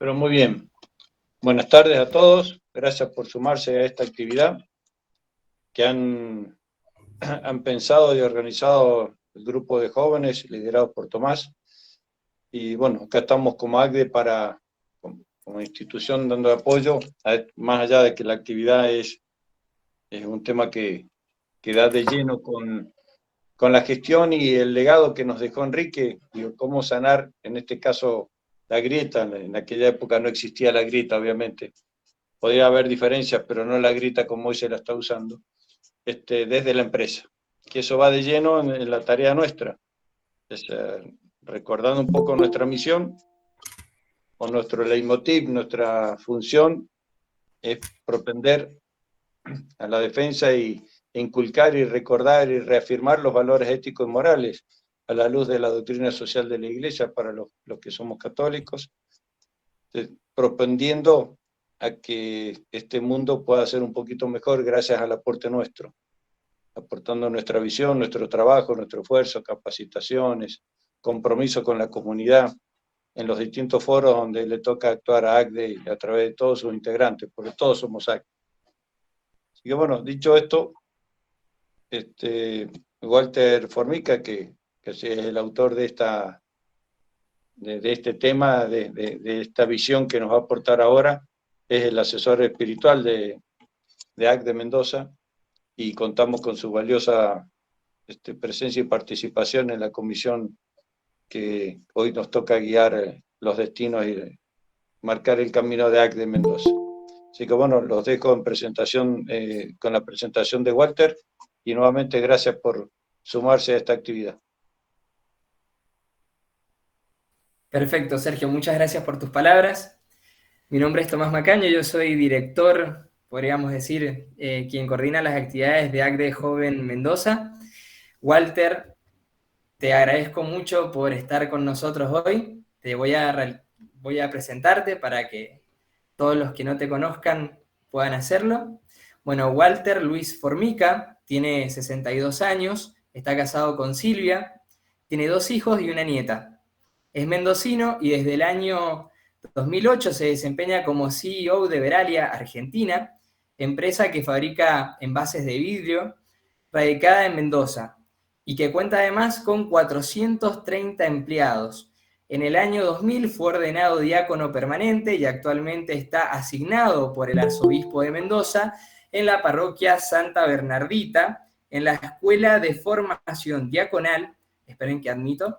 Pero muy bien. Buenas tardes a todos. Gracias por sumarse a esta actividad que han pensado y organizado el grupo de jóvenes liderados por Tomás. Y bueno, acá estamos como ACDE como institución dando apoyo, más allá de que la actividad es un tema que da de lleno con la gestión y el legado que nos dejó Enrique, y cómo sanar, en este caso, la grieta. En aquella época no existía la grieta, obviamente. Podría haber diferencias, pero no la grieta como hoy se la está usando, desde la empresa. Que eso va de lleno en la tarea nuestra. Es, recordando un poco nuestra misión o nuestro leitmotiv, nuestra función es propender a la defensa e inculcar y recordar y reafirmar los valores éticos y morales a la luz de la doctrina social de la Iglesia para los que somos católicos, propendiendo a que este mundo pueda ser un poquito mejor gracias al aporte nuestro, aportando nuestra visión, nuestro trabajo, nuestro esfuerzo, capacitaciones, compromiso con la comunidad en los distintos foros donde le toca actuar a ACDE y a través de todos sus integrantes, porque todos somos ACDE. Así que bueno, dicho esto, Walter Formica, que es el autor de este tema, de esta visión que nos va a aportar ahora, es el asesor espiritual de ACDE Mendoza, y contamos con su valiosa presencia y participación en la comisión que hoy nos toca guiar los destinos y marcar el camino de ACDE Mendoza. Así que bueno, los dejo en presentación, con la presentación de Walter, y nuevamente gracias por sumarse a esta actividad. Perfecto, Sergio, muchas gracias por tus palabras. Mi nombre es Tomás Macaño, yo soy director, podríamos decir, quien coordina las actividades de ACDE Joven Mendoza. Walter, te agradezco mucho por estar con nosotros hoy. Voy a presentarte para que todos los que no te conozcan puedan hacerlo. Bueno, Walter Luis Formica tiene 62 años, está casado con Silvia, tiene 2 hijos y una nieta. Es mendocino y desde el año 2008 se desempeña como CEO de Veralia Argentina, empresa que fabrica envases de vidrio, radicada en Mendoza, y que cuenta además con 430 empleados. En el año 2000 fue ordenado diácono permanente y actualmente está asignado por el arzobispo de Mendoza en la parroquia Santa Bernardita, en la Escuela de Formación Diaconal, esperen que admito,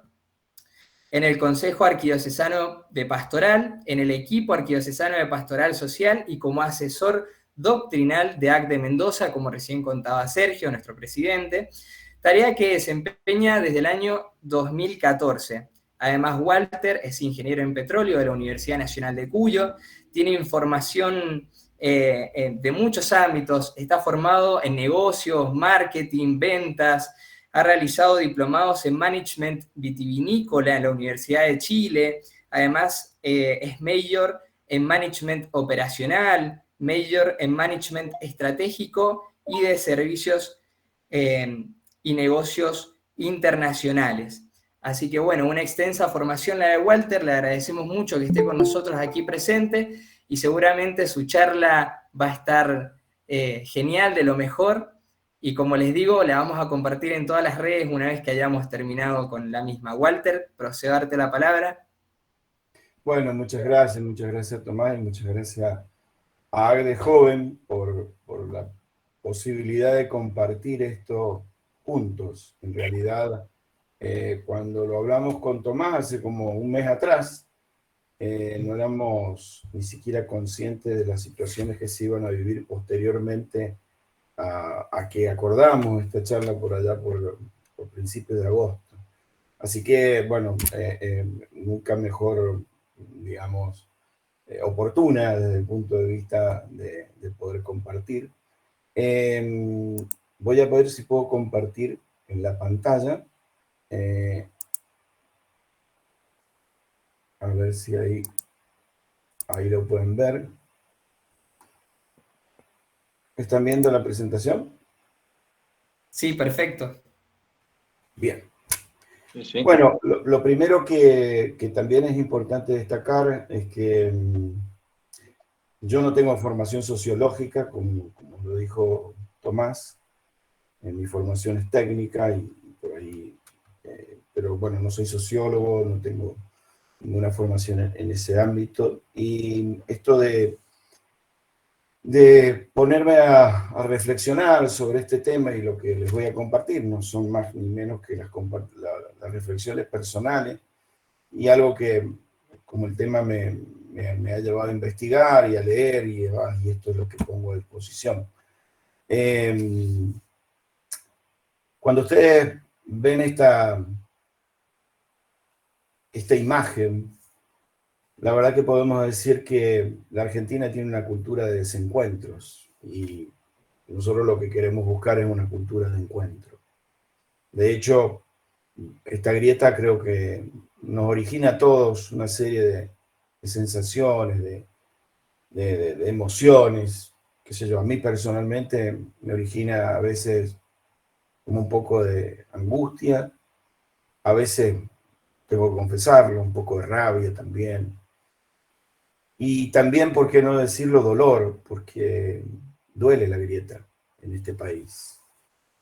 en el Consejo Arquidiocesano de Pastoral, en el equipo arquidiocesano de Pastoral Social y como asesor doctrinal de ACDE Mendoza, como recién contaba Sergio, nuestro presidente, tarea que desempeña desde el año 2014. Además, Walter es ingeniero en petróleo de la Universidad Nacional de Cuyo, tiene información de muchos ámbitos, está formado en negocios, marketing, ventas, ha realizado diplomados en Management Vitivinícola en la Universidad de Chile. Además, es Mayor en Management Operacional, Mayor en Management Estratégico y de Servicios y Negocios Internacionales. Así que bueno, una extensa formación la de Walter, le agradecemos mucho que esté con nosotros aquí presente y seguramente su charla va a estar genial, de lo mejor. Y como les digo, la vamos a compartir en todas las redes una vez que hayamos terminado con la misma. Walter, procedo a darte la palabra. Bueno, muchas gracias Tomás, y muchas gracias a ACDE Joven por la posibilidad de compartir esto juntos. En realidad, cuando lo hablamos con Tomás hace como un mes atrás, no éramos ni siquiera conscientes de las situaciones que se iban a vivir posteriormente a que acordamos esta charla por allá por principios de agosto. Así que, bueno, nunca mejor, digamos, oportuna desde el punto de vista de poder compartir. Voy a ver si puedo compartir en la pantalla. A ver si ahí lo pueden ver. ¿Están viendo la presentación? Sí, perfecto. Bien. Sí, sí. Bueno, lo primero que también es importante destacar es que yo no tengo formación sociológica, como lo dijo Tomás. Mi formación es técnica y por ahí, pero bueno, no soy sociólogo, no tengo ninguna formación en ese ámbito. Y esto de ponerme a reflexionar sobre este tema y lo que les voy a compartir no son más ni menos que las reflexiones personales y algo que, como el tema me ha llevado a investigar y a leer y esto es lo que pongo a disposición. Cuando ustedes ven esta imagen, la verdad que podemos decir que la Argentina tiene una cultura de desencuentros y nosotros lo que queremos buscar es una cultura de encuentro. De hecho, esta grieta creo que nos origina a todos una serie de sensaciones, de emociones, qué sé yo. A mí personalmente me origina a veces como un poco de angustia, a veces, tengo que confesarlo, un poco de rabia también. Y también, ¿por qué no decirlo, dolor? Porque duele la grieta en este país.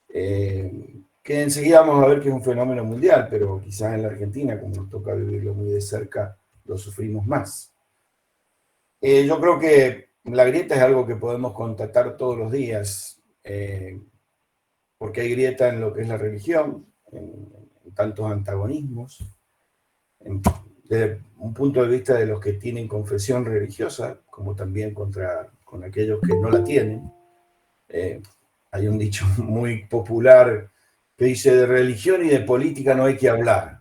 Que enseguida vamos a ver que es un fenómeno mundial, pero quizás en la Argentina, como nos toca vivirlo muy de cerca, lo sufrimos más. Yo creo que la grieta es algo que podemos constatar todos los días, porque hay grieta en lo que es la religión, en tantos antagonismos, desde un punto de vista de los que tienen confesión religiosa, como también con aquellos que no la tienen. Hay un dicho muy popular que dice: de religión y de política no hay que hablar.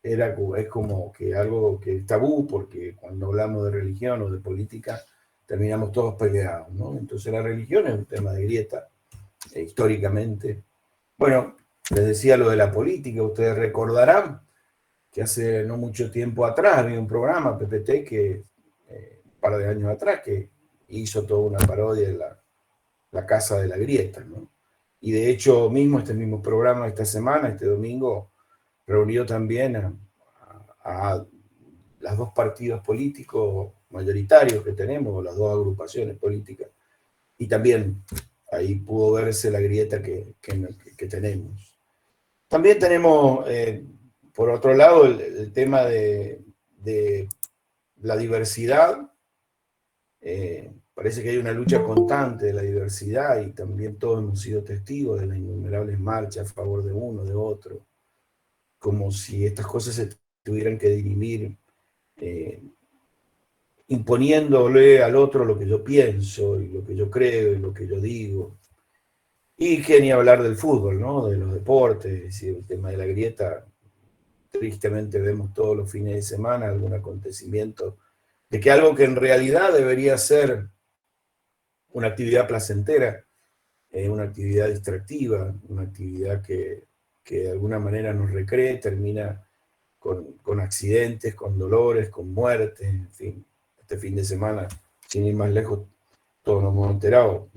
Es como que algo que es tabú, porque cuando hablamos de religión o de política terminamos todos peleados, ¿no? Entonces la religión es un tema de grieta, históricamente. Bueno, les decía lo de la política, ustedes recordarán que hace no mucho tiempo atrás había un programa, PPT, que un par de años atrás, que hizo toda una parodia de la Casa de la Grieta, ¿no? Y de hecho este mismo programa esta semana, este domingo, reunió también a los dos partidos políticos mayoritarios que tenemos, las dos agrupaciones políticas, y también ahí pudo verse la grieta que tenemos. También tenemos, por otro lado, el tema de la diversidad. Parece que hay una lucha constante de la diversidad y también todos hemos sido testigos de las innumerables marchas a favor de uno, de otro, como si estas cosas se tuvieran que dirimir imponiéndole al otro lo que yo pienso y lo que yo creo y lo que yo digo. Y que ni hablar del fútbol, ¿no? De los deportes, y el tema de la grieta. Tristemente vemos todos los fines de semana algún acontecimiento de que algo que en realidad debería ser una actividad placentera, una actividad distractiva, una actividad que de alguna manera nos recree, termina con accidentes, con dolores, con muertes, en fin. Este fin de semana, sin ir más lejos, todos nos hemos enterado,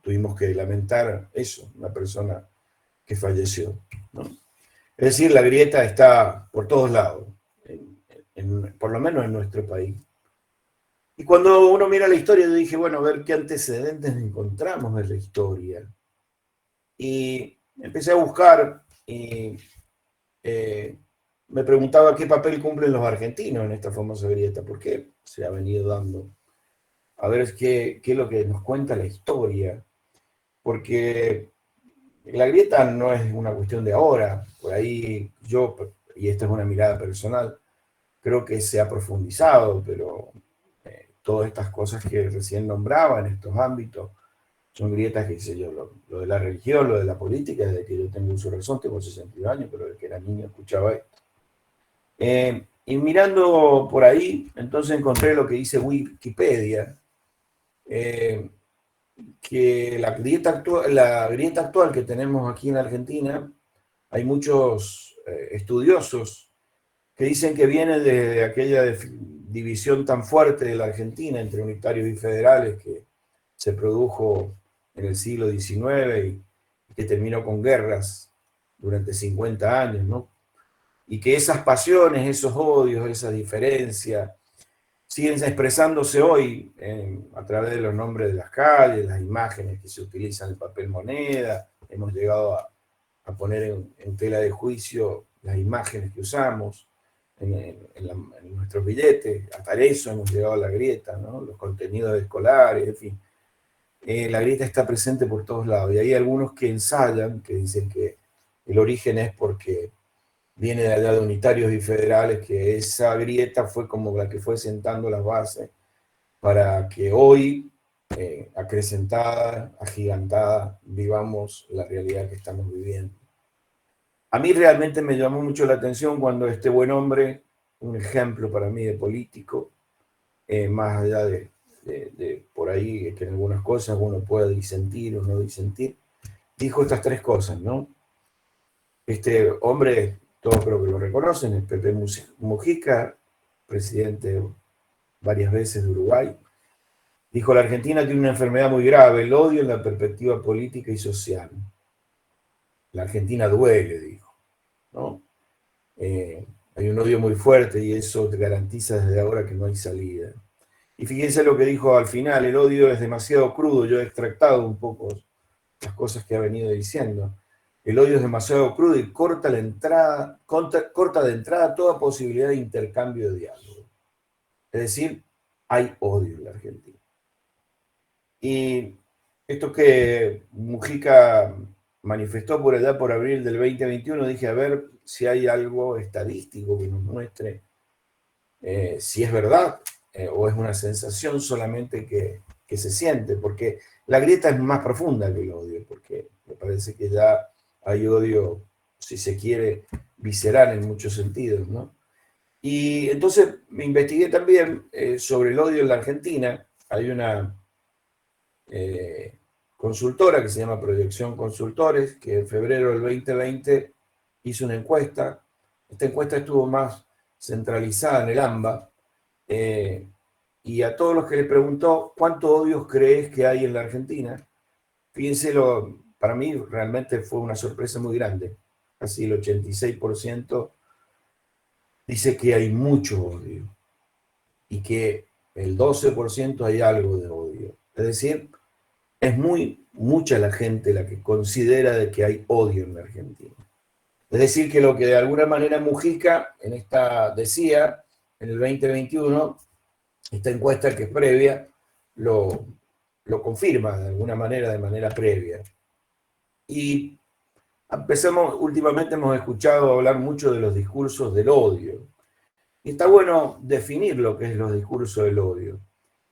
tuvimos que lamentar eso, una persona que falleció, ¿no? Es decir, la grieta está por todos lados, por lo menos en nuestro país. Y cuando uno mira la historia, yo dije, bueno, a ver qué antecedentes encontramos en la historia. Y empecé a buscar y me preguntaba qué papel cumplen los argentinos en esta famosa grieta, por qué se ha venido dando. A ver qué es lo que nos cuenta la historia, porque la grieta no es una cuestión de ahora. Por ahí yo, y esta es una mirada personal, creo que se ha profundizado, pero todas estas cosas que recién nombraba en estos ámbitos son grietas, qué sé yo, lo de la religión, lo de la política, desde que yo tengo uso de razón, tengo 62 años, pero desde que era niño escuchaba esto. Y mirando por ahí, entonces encontré lo que dice Wikipedia, que la grieta actual que tenemos aquí en Argentina, hay muchos estudiosos que dicen que viene de aquella división tan fuerte de la Argentina entre unitarios y federales que se produjo en el siglo XIX y que terminó con guerras durante 50 años, ¿no? y que esas pasiones, esos odios, esas diferencias, siguen expresándose hoy a través de los nombres de las calles, las imágenes que se utilizan, el papel moneda. Hemos llegado a poner en tela de juicio las imágenes que usamos en nuestros billetes. Hasta eso hemos llegado a la grieta, ¿no? Los contenidos escolares, en fin. La grieta está presente por todos lados. Y hay algunos que ensayan, que dicen que el origen es porque viene de allá de unitarios y federales, que esa grieta fue como la que fue sentando las bases para que hoy, acrecentada, agigantada, vivamos la realidad que estamos viviendo. A mí realmente me llamó mucho la atención cuando este buen hombre, un ejemplo para mí de político, más allá de por ahí que en algunas cosas uno pueda disentir o no disentir, dijo estas tres cosas, ¿no? Este hombre, todos creo que lo reconocen, es Pepe Mujica, presidente varias veces de Uruguay, dijo: la Argentina tiene una enfermedad muy grave, el odio en la perspectiva política y social. La Argentina duele, dijo, ¿no? Hay un odio muy fuerte y eso te garantiza desde ahora que no hay salida. Y fíjense lo que dijo al final: el odio es demasiado crudo. Yo he extractado un poco las cosas que ha venido diciendo. El odio es demasiado crudo y corta de entrada toda posibilidad de intercambio de diálogo. Es decir, hay odio en la Argentina. Y esto que Mujica manifestó por allá por abril del 2021, dije, a ver si hay algo estadístico que nos muestre si es verdad o es una sensación solamente que se siente, porque la grieta es más profunda que el odio, porque me parece que ya hay odio, si se quiere, visceral en muchos sentidos, ¿no? Y entonces me investigué también sobre el odio en la Argentina. Hay una consultora que se llama Proyección Consultores, que en febrero del 2020 hizo una encuesta. Esta encuesta estuvo más centralizada en el AMBA, y a todos los que le preguntó cuántos odios crees que hay en la Argentina, fíjense, para mí realmente fue una sorpresa muy grande. Casi el 86% dice que hay mucho odio y que el 12% hay algo de odio. Es decir, es mucha la gente la que considera de que hay odio en la Argentina. Es decir, que lo que de alguna manera Mujica decía en el 2021, esta encuesta que es previa, lo confirma de alguna manera, de manera previa. Y últimamente hemos escuchado hablar mucho de los discursos del odio. Y está bueno definir lo que es los discursos del odio.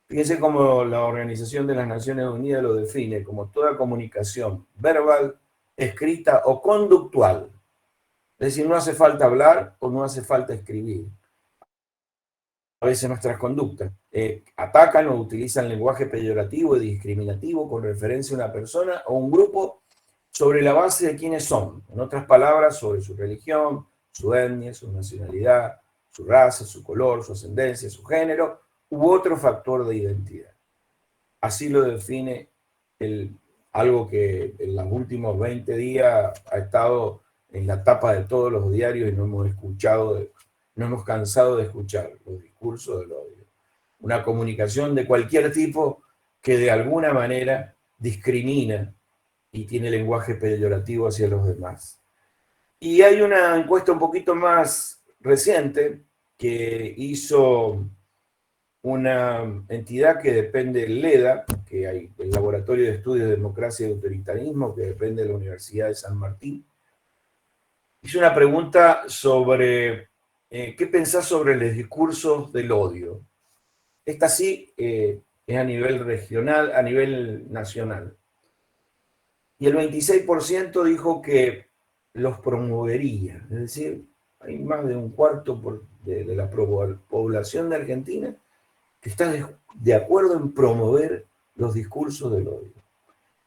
Fíjense cómo la Organización de las Naciones Unidas lo define como toda comunicación verbal, escrita o conductual. Es decir, no hace falta hablar o no hace falta escribir. A veces nuestras conductas atacan o utilizan lenguaje peyorativo y discriminativo con referencia a una persona o un grupo sobre la base de quiénes son. En otras palabras, sobre su religión, su etnia, su nacionalidad, su raza, su color, su ascendencia, su género u otro factor de identidad. Así lo define algo que en los últimos 20 días ha estado en la tapa de todos los diarios y no hemos cansado de escuchar los discursos del odio. Una comunicación de cualquier tipo que de alguna manera discrimina y tiene lenguaje peyorativo hacia los demás. Y hay una encuesta un poquito más reciente que hizo una entidad que depende del LEDA, que hay el Laboratorio de Estudios de Democracia y Autoritarismo, que depende de la Universidad de San Martín. Hizo una pregunta sobre ¿qué pensás sobre los discursos del odio? Esta sí es a nivel regional, a nivel nacional. Y el 26% dijo que los promovería. Es decir, hay más de un cuarto de la población de Argentina que está de acuerdo en promover los discursos del odio.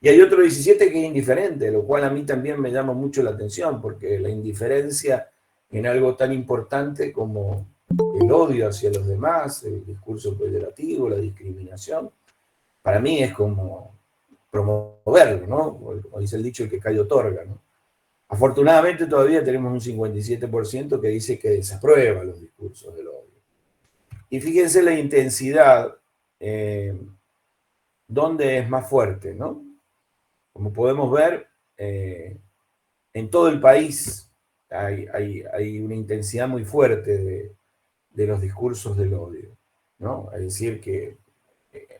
Y hay otro 17 que es indiferente, lo cual a mí también me llama mucho la atención, porque la indiferencia en algo tan importante como el odio hacia los demás, el discurso peyorativo, la discriminación, para mí es como promoverlo, ¿no? Como dice el dicho, el que calla otorga, ¿no? Afortunadamente todavía tenemos un 57% que dice que desaprueba los discursos del odio. Y fíjense la intensidad, dónde es más fuerte, ¿no? Como podemos ver, en todo el país hay una intensidad muy fuerte de los discursos del odio, ¿no? Es decir, que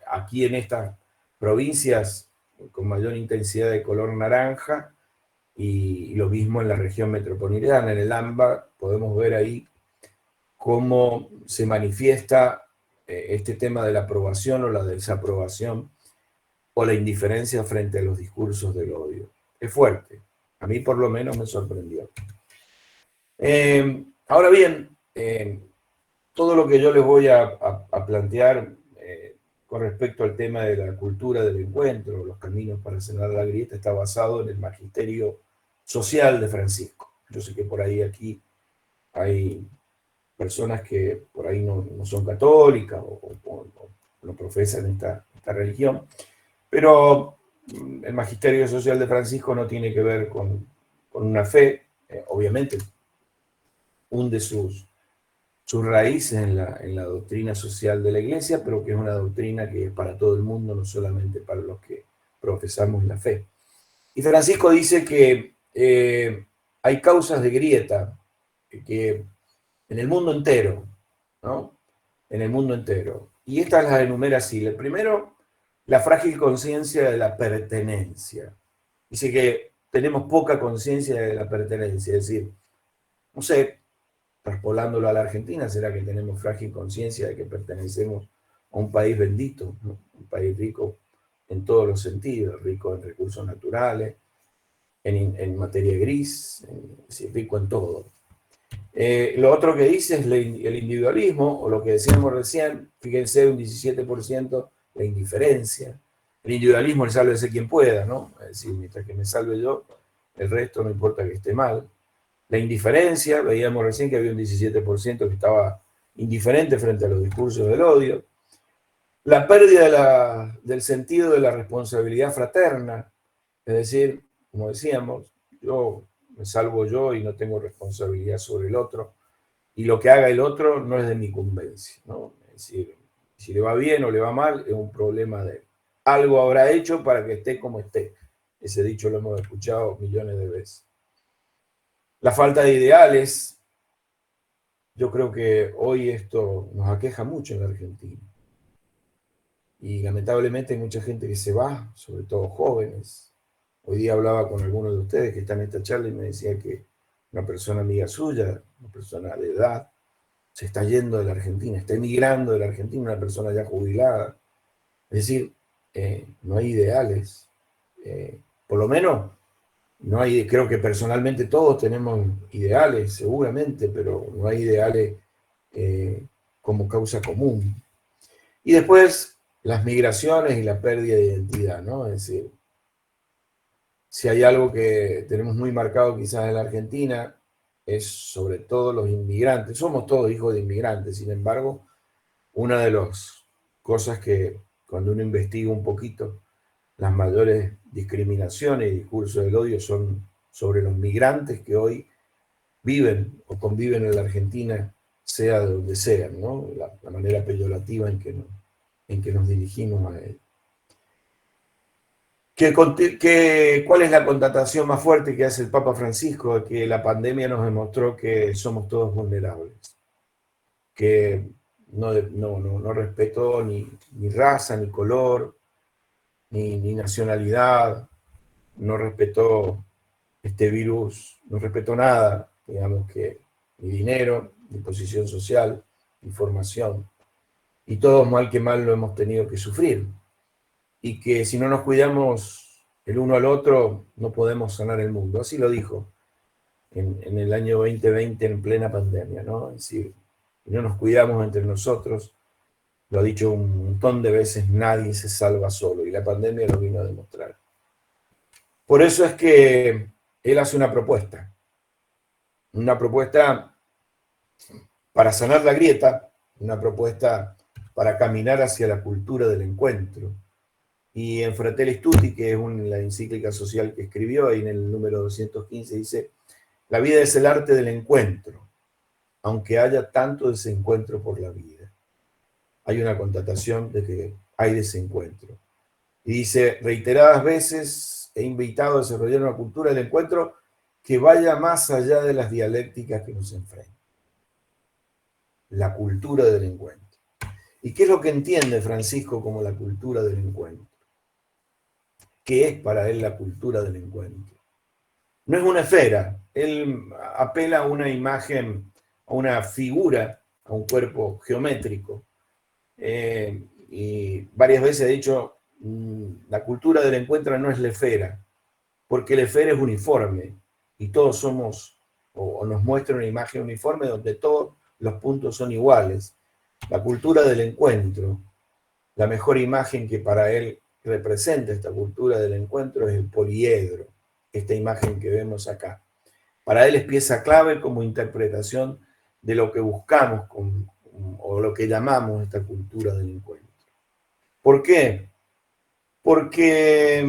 aquí en estas provincias con mayor intensidad de color naranja, y lo mismo en la región metropolitana, en el AMBA, podemos ver ahí cómo se manifiesta este tema de la aprobación o la desaprobación o la indiferencia frente a los discursos del odio. Es fuerte. A mí por lo menos me sorprendió. Ahora bien, todo lo que yo les voy a plantear con respecto al tema de la cultura del encuentro, los caminos para sanar la grieta, está basado en el magisterio social de Francisco. Yo sé que por ahí aquí hay personas que por ahí no son católicas o no profesan esta religión, pero el magisterio social de Francisco no tiene que ver con una fe, obviamente hunde sus raíces en la doctrina social de la Iglesia, pero que es una doctrina que es para todo el mundo, no solamente para los que profesamos la fe. Y Francisco dice que hay causas de grieta que en el mundo entero, ¿no? En el mundo entero. Y estas las enumera así. El primero, la frágil conciencia de la pertenencia. Dice que tenemos poca conciencia de la pertenencia, es decir, no sé, traspolándolo a la Argentina, será que tenemos frágil conciencia de que pertenecemos a un país bendito, ¿no? Un país rico en todos los sentidos, rico en recursos naturales, en materia gris, rico en todo. Lo otro que dice es el individualismo, o lo que decíamos recién, fíjense, un 17% de indiferencia. El individualismo, el sálvese quien pueda, ¿no? Es decir, mientras que me salve yo, el resto no importa que esté mal. La indiferencia, veíamos recién que había un 17% que estaba indiferente frente a los discursos del odio. La pérdida del sentido de la responsabilidad fraterna, es decir, como decíamos, yo me salvo yo y no tengo responsabilidad sobre el otro, y lo que haga el otro no es de mi incumbencia, ¿no? Es decir, si le va bien o le va mal, es un problema de él. Algo habrá hecho para que esté como esté. Ese dicho lo hemos escuchado millones de veces. La falta de ideales, yo creo que hoy esto nos aqueja mucho en la Argentina. Y lamentablemente hay mucha gente que se va, sobre todo jóvenes. Hoy día hablaba con algunos de ustedes que están en esta charla y me decía que una persona amiga suya, una persona de edad, se está yendo de la Argentina, está emigrando de la Argentina, una persona ya jubilada. Es decir, no hay ideales. Por lo menos, no hay, creo que personalmente todos tenemos ideales, seguramente, pero no hay ideales como causa común. Y después, las migraciones y la pérdida de identidad, ¿no? Es decir, si hay algo que tenemos muy marcado quizás en la Argentina, es sobre todo los inmigrantes. Somos todos hijos de inmigrantes, sin embargo, una de las cosas que cuando uno investiga un poquito, las mayores discriminaciones y discursos del odio son sobre los migrantes que hoy viven o conviven en la Argentina, sea de donde sean, ¿no? La manera peyorativa en que nos dirigimos a él. ¿Cuál es la constatación más fuerte que hace el Papa Francisco? Que la pandemia nos demostró que somos todos vulnerables, que no respetó ni raza, ni color, ni nacionalidad, no respetó este virus, no respetó nada, digamos que ni dinero, ni posición social, ni formación, y todos mal que mal lo hemos tenido que sufrir. Y que si no nos cuidamos el uno al otro, no podemos sanar el mundo. Así lo dijo en el año 2020 en plena pandemia, ¿no? Es decir, si no nos cuidamos entre nosotros, lo ha dicho un montón de veces, nadie se salva solo, y la pandemia lo vino a demostrar. Por eso es que él hace una propuesta para sanar la grieta, una propuesta para caminar hacia la cultura del encuentro, Y en Fratelli Tutti, que es la encíclica social que escribió, ahí en el número 215, dice: la vida es el arte del encuentro, aunque haya tanto desencuentro por la vida. Hay una constatación de que hay desencuentro. Y dice: reiteradas veces he invitado a desarrollar una cultura del encuentro que vaya más allá de las dialécticas que nos enfrentan. La cultura del encuentro. ¿Y qué es lo que entiende Francisco como la cultura del encuentro? ¿Qué es para él la cultura del encuentro? No es una esfera. Él apela a una imagen, a una figura, a un cuerpo geométrico. Y varias veces ha dicho, la cultura del encuentro no es la esfera, porque la esfera es uniforme y todos somos, o nos muestra una imagen uniforme donde todos los puntos son iguales. La cultura del encuentro, la mejor imagen que para él representa esta cultura del encuentro es el poliedro, esta imagen que vemos acá. Para él es pieza clave como interpretación de lo que buscamos o lo que llamamos esta cultura del encuentro. ¿Por qué? Porque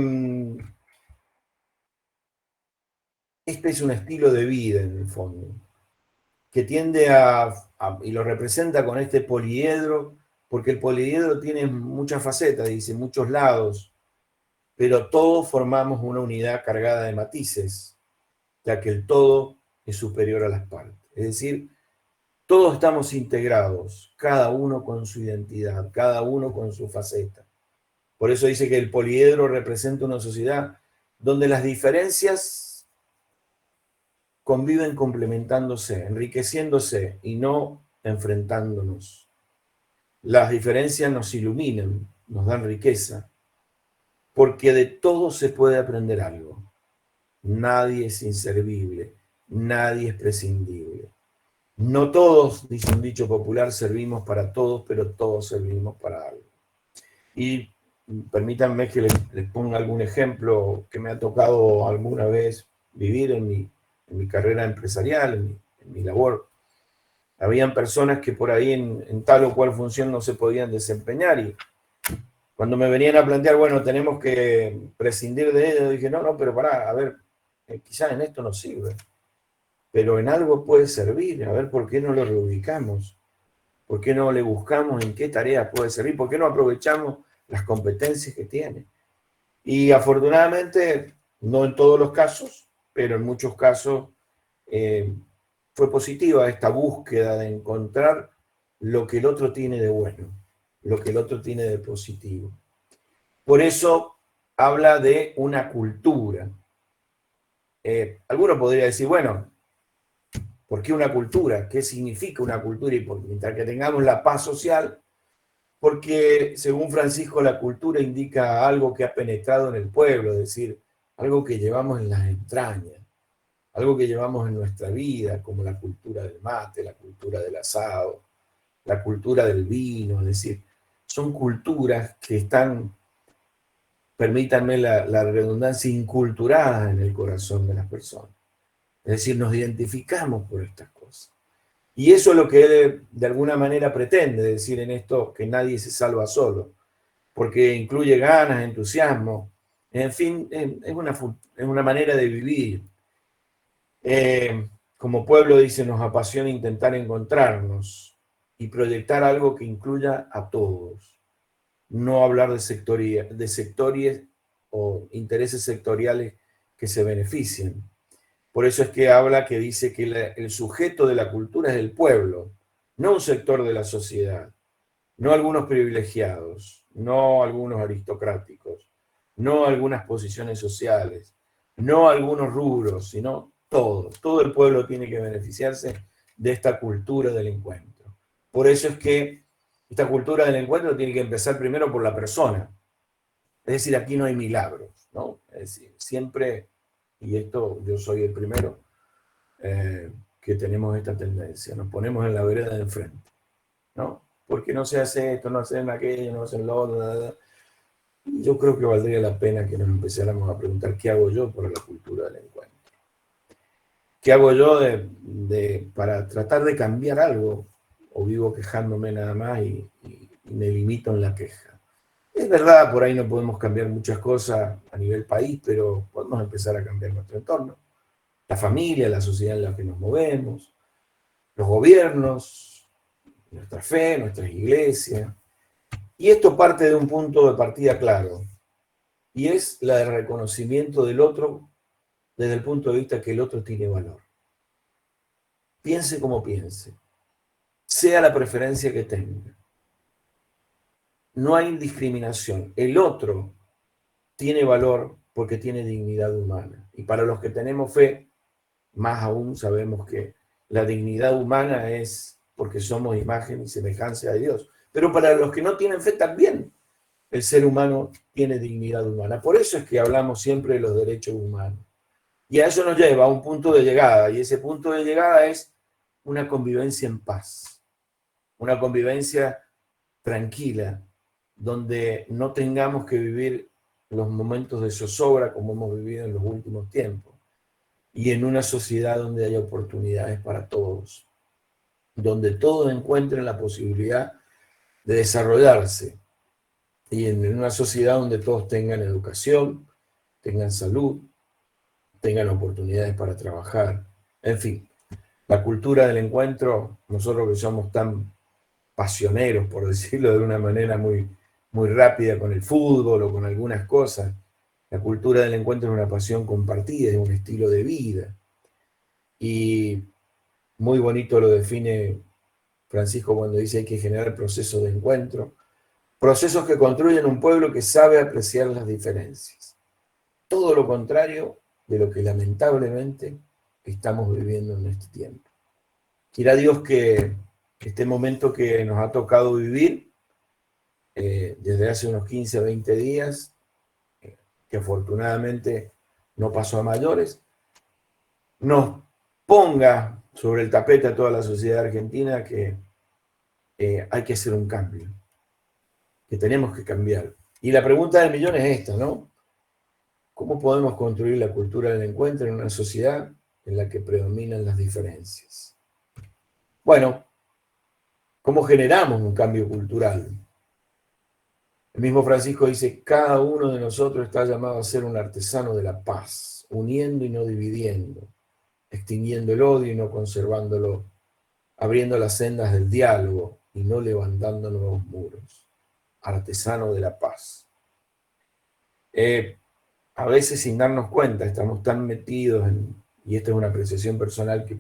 este es un estilo de vida en el fondo, que tiende y lo representa con este poliedro, porque el poliedro tiene muchas facetas, dice, muchos lados, pero todos formamos una unidad cargada de matices, ya que el todo es superior a las partes. Es decir, todos estamos integrados, cada uno con su identidad, cada uno con su faceta. Por eso dice que el poliedro representa una sociedad donde las diferencias conviven complementándose, enriqueciéndose y no enfrentándonos. Las diferencias nos iluminan, nos dan riqueza, porque de todo se puede aprender algo. Nadie es inservible, nadie es prescindible. No todos, dice un dicho popular, servimos para todos, pero todos servimos para algo. Y permítanme que les ponga algún ejemplo que me ha tocado alguna vez vivir en mi carrera empresarial, en mi labor. Habían personas que por ahí en tal o cual función no se podían desempeñar y cuando me venían a plantear, bueno, tenemos que prescindir de ello, dije, no, pero pará, a ver, quizás en esto no sirve, pero en algo puede servir, a ver, ¿por qué no lo reubicamos? ¿Por qué no le buscamos en qué tareas puede servir? ¿Por qué no aprovechamos las competencias que tiene? Y afortunadamente, no en todos los casos, pero en muchos casos fue positiva esta búsqueda de encontrar lo que el otro tiene de bueno, lo que el otro tiene de positivo. Por eso habla de una cultura. Alguno podría decir, bueno, ¿por qué una cultura? ¿Qué significa una cultura? Y mientras que tengamos la paz social, porque según Francisco la cultura indica algo que ha penetrado en el pueblo, es decir, algo que llevamos en las entrañas, algo que llevamos en nuestra vida, como la cultura del mate, la cultura del asado, la cultura del vino, es decir, son culturas que están, permítanme la redundancia, inculturadas en el corazón de las personas. Es decir, nos identificamos por estas cosas. Y eso es lo que él de alguna manera pretende decir en esto, que nadie se salva solo, porque incluye ganas, entusiasmo, en fin, es una manera de vivir. Como pueblo, dice, nos apasiona intentar encontrarnos y proyectar algo que incluya a todos. No hablar de sectores o intereses sectoriales que se beneficien. Por eso es que habla, que dice que el sujeto de la cultura es el pueblo, no un sector de la sociedad, no algunos privilegiados, no algunos aristocráticos, no algunas posiciones sociales, no algunos rubros, sino todos. Todo el pueblo tiene que beneficiarse de esta cultura del encuentro. Por eso es que esta cultura del encuentro tiene que empezar primero por la persona. Es decir, aquí no hay milagros, ¿no? Es decir, siempre, y esto yo soy el primero, que tenemos esta tendencia, nos ponemos en la vereda de enfrente, ¿no? Porque no se hace esto, no hacen aquello, no hacen lo otro, yo creo que valdría la pena que nos empezáramos a preguntar qué hago yo por la cultura del encuentro. ¿Qué hago yo para tratar de cambiar algo? ¿O vivo quejándome nada más y me limito en la queja? Es verdad, por ahí no podemos cambiar muchas cosas a nivel país, pero podemos empezar a cambiar nuestro entorno. La familia, la sociedad en la que nos movemos, los gobiernos, nuestra fe, nuestras iglesias. Y esto parte de un punto de partida claro, y es la del reconocimiento del otro desde el punto de vista que el otro tiene valor. Piense como piense, sea la preferencia que tenga. No hay discriminación. El otro tiene valor porque tiene dignidad humana. Y para los que tenemos fe, más aún sabemos que la dignidad humana es porque somos imagen y semejanza de Dios. Pero para los que no tienen fe también, el ser humano tiene dignidad humana. Por eso es que hablamos siempre de los derechos humanos. Y a eso nos lleva a un punto de llegada. Y ese punto de llegada es una convivencia en paz. Una convivencia tranquila, donde no tengamos que vivir los momentos de zozobra como hemos vivido en los últimos tiempos. Y en una sociedad donde haya oportunidades para todos. Donde todos encuentren la posibilidad de desarrollarse. Y en una sociedad donde todos tengan educación, tengan salud, tengan oportunidades para trabajar. En fin, la cultura del encuentro, nosotros que somos tan pasioneros, por decirlo de una manera muy, muy rápida con el fútbol o con algunas cosas, la cultura del encuentro es una pasión compartida, es un estilo de vida. Y muy bonito lo define Francisco cuando dice hay que generar procesos de encuentro, procesos que construyen un pueblo que sabe apreciar las diferencias. Todo lo contrario de lo que lamentablemente estamos viviendo en este tiempo. Quiera Dios que este momento que nos ha tocado vivir desde hace unos 15 a 20 días, que afortunadamente no pasó a mayores, nos ponga sobre el tapete a toda la sociedad argentina que hay que hacer un cambio, que tenemos que cambiar. Y la pregunta del millón es esta, ¿no? ¿Cómo podemos construir la cultura del encuentro en una sociedad en la que predominan las diferencias? Bueno, ¿cómo generamos un cambio cultural? El mismo Francisco dice, cada uno de nosotros está llamado a ser un artesano de la paz, uniendo y no dividiendo, extinguiendo el odio y no conservándolo, abriendo las sendas del diálogo y no levantando nuevos muros. Artesano de la paz. A veces sin darnos cuenta estamos tan metidos y esta es una apreciación personal que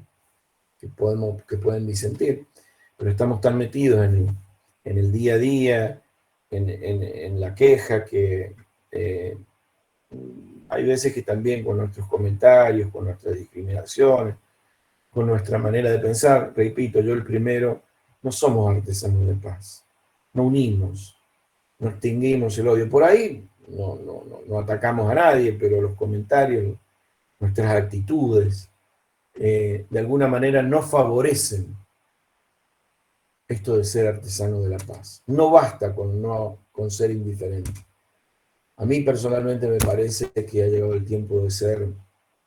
pueden disentir, pero estamos tan metidos en el día a día, en la queja, que hay veces que también con nuestros comentarios, con nuestras discriminaciones, con nuestra manera de pensar, repito, yo el primero, no somos artesanos de paz, no unimos, no extinguimos el odio. Por ahí no atacamos a nadie, pero los comentarios, nuestras actitudes, de alguna manera no favorecen esto de ser artesano de la paz. No basta con ser indiferente. A mí personalmente me parece que ha llegado el tiempo de ser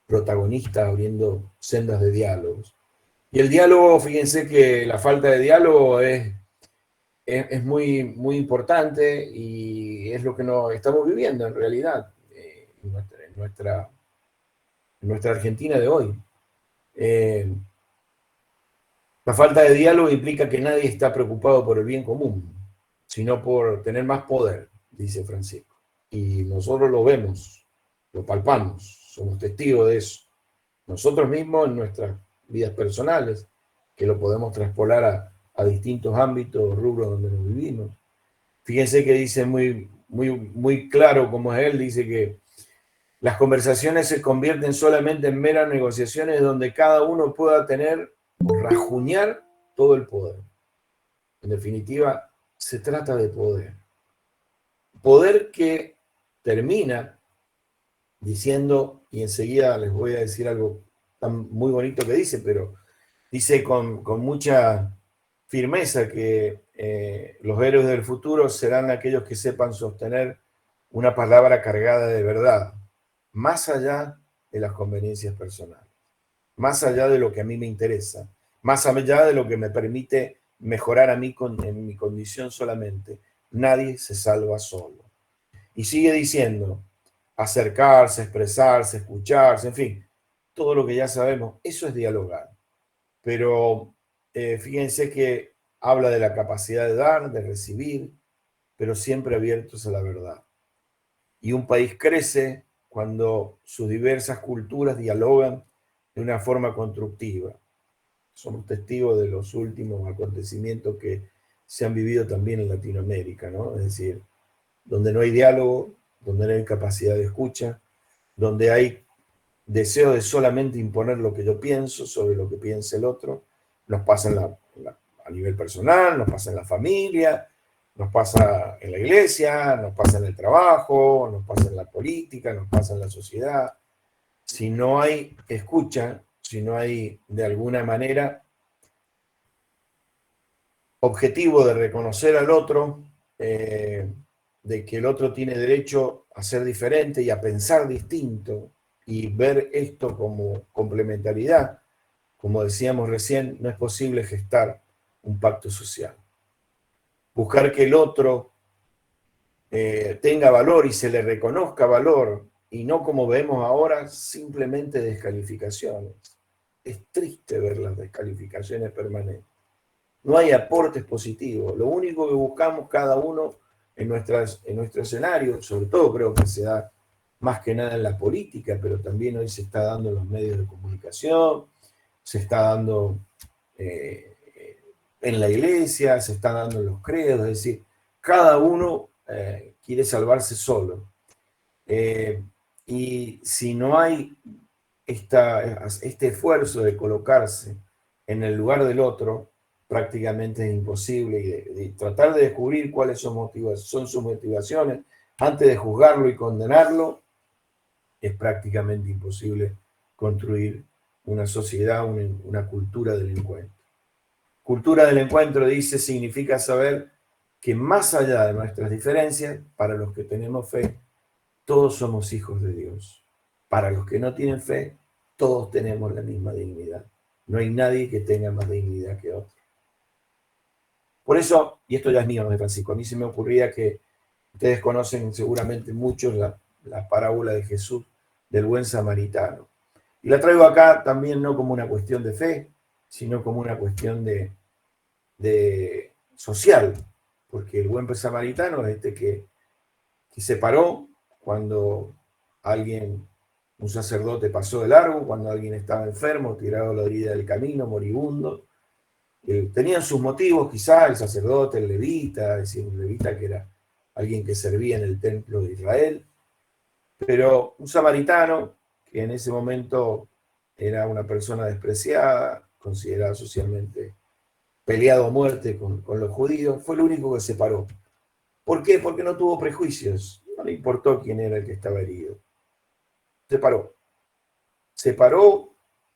protagonista abriendo sendas de diálogos. Y el diálogo, fíjense que la falta de diálogo es muy, muy importante y es lo que nos estamos viviendo en realidad en nuestra Argentina de hoy. La falta de diálogo implica que nadie está preocupado por el bien común, sino por tener más poder, dice Francisco. Y nosotros lo vemos, lo palpamos, somos testigos de eso. Nosotros mismos en nuestras vidas personales, que lo podemos traspolar a distintos ámbitos, rubros donde nos vivimos. Fíjense que dice muy, muy, muy claro como es él, dice que las conversaciones se convierten solamente en meras negociaciones donde cada uno pueda tener o rajuñar todo el poder. En definitiva, se trata de poder. Poder que termina diciendo, y enseguida les voy a decir algo tan muy bonito que dice, pero dice con mucha firmeza que los héroes del futuro serán aquellos que sepan sostener una palabra cargada de verdad, más allá de las conveniencias personales, más allá de lo que a mí me interesa, más allá de lo que me permite mejorar a mí en mi condición solamente, nadie se salva solo. Y sigue diciendo, acercarse, expresarse, escucharse, en fin, todo lo que ya sabemos, eso es dialogar. Pero fíjense que habla de la capacidad de dar, de recibir, pero siempre abiertos a la verdad. Y un país crece cuando sus diversas culturas dialogan de una forma constructiva. Somos testigos de los últimos acontecimientos que se han vivido también en Latinoamérica, ¿no? Es decir, donde no hay diálogo, donde no hay capacidad de escucha, donde hay deseo de solamente imponer lo que yo pienso sobre lo que piensa el otro, nos pasa a nivel personal, nos pasa en la familia, nos pasa en la iglesia, nos pasa en el trabajo, nos pasa en la política, nos pasa en la sociedad. Si no hay escucha, si no hay de alguna manera objetivo de reconocer al otro, de que el otro tiene derecho a ser diferente y a pensar distinto y ver esto como complementariedad, como decíamos recién, no es posible gestar un pacto social. Buscar que el otro tenga valor y se le reconozca valor, y no como vemos ahora, simplemente descalificaciones. Es triste ver las descalificaciones permanentes. No hay aportes positivos. Lo único que buscamos cada uno en nuestro escenario, sobre todo creo que se da más que nada en la política, pero también hoy se está dando en los medios de comunicación, se está dando en la iglesia, se está dando en los credos, es decir, cada uno quiere salvarse solo. Y si no hay este esfuerzo de colocarse en el lugar del otro, prácticamente es imposible, y de tratar de descubrir cuáles son sus motivaciones antes de juzgarlo y condenarlo, es prácticamente imposible construir una sociedad, una cultura del encuentro. Cultura del encuentro, dice, significa saber que más allá de nuestras diferencias, para los que tenemos fe, todos somos hijos de Dios. Para los que no tienen fe, todos tenemos la misma dignidad. No hay nadie que tenga más dignidad que otro. Por eso, y esto ya es mío, ¿no, Francisco? A mí se me ocurría que ustedes conocen seguramente muchos la parábola de Jesús del buen samaritano. Y la traigo acá también no como una cuestión de fe, sino como una cuestión de social, porque el buen samaritano es este que se paró cuando un sacerdote pasó de largo, cuando alguien estaba enfermo, tirado a la orilla del camino, moribundo. Tenían sus motivos, quizá el sacerdote, el levita, es decir, un levita que era alguien que servía en el templo de Israel, pero un samaritano, que en ese momento era una persona despreciada, considerada socialmente peleado a muerte con los judíos, fue el único que se paró. ¿Por qué? Porque no tuvo prejuicios, no le importó quién era el que estaba herido. Se paró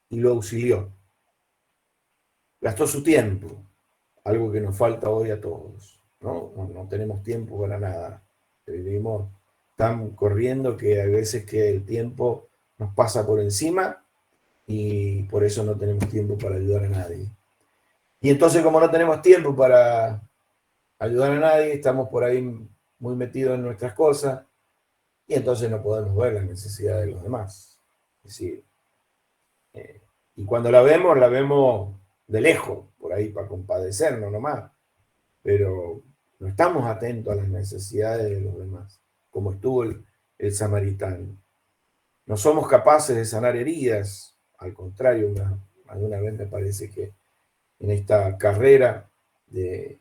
y lo auxilió. Gastó su tiempo, algo que nos falta hoy a todos, ¿no? No tenemos tiempo para nada. Vivimos tan corriendo que hay veces que el tiempo nos pasa por encima y por eso no tenemos tiempo para ayudar a nadie. Y entonces, como no tenemos tiempo para ayudar a nadie, estamos por ahí muy metidos en nuestras cosas y entonces no podemos ver la necesidad de los demás. Es decir, y cuando la vemos de lejos, por ahí para compadecernos nomás, pero no estamos atentos a las necesidades de los demás, como estuvo el samaritano. No somos capaces de sanar heridas, al contrario, alguna vez me parece que en esta carrera de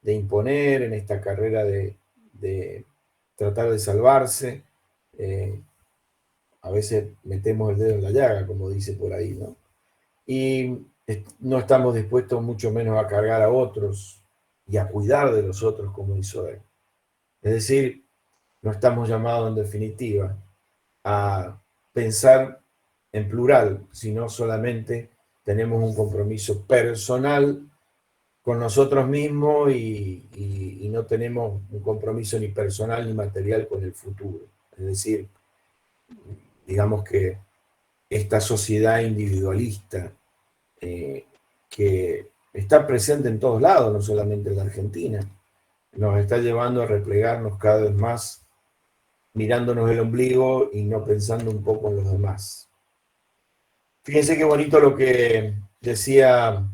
imponer, en esta carrera de tratar de salvarse, a veces metemos el dedo en la llaga, como dice por ahí, ¿no? Y no estamos dispuestos mucho menos a cargar a otros y a cuidar de los otros como hizo él. Es decir, no estamos llamados en definitiva a pensar en plural, sino solamente tenemos un compromiso personal con nosotros mismos y no tenemos un compromiso ni personal ni material con el futuro. Es decir, digamos que esta sociedad individualista que está presente en todos lados, no solamente en la Argentina, nos está llevando a replegarnos cada vez más, mirándonos el ombligo y no pensando un poco en los demás. Fíjense qué bonito lo que decía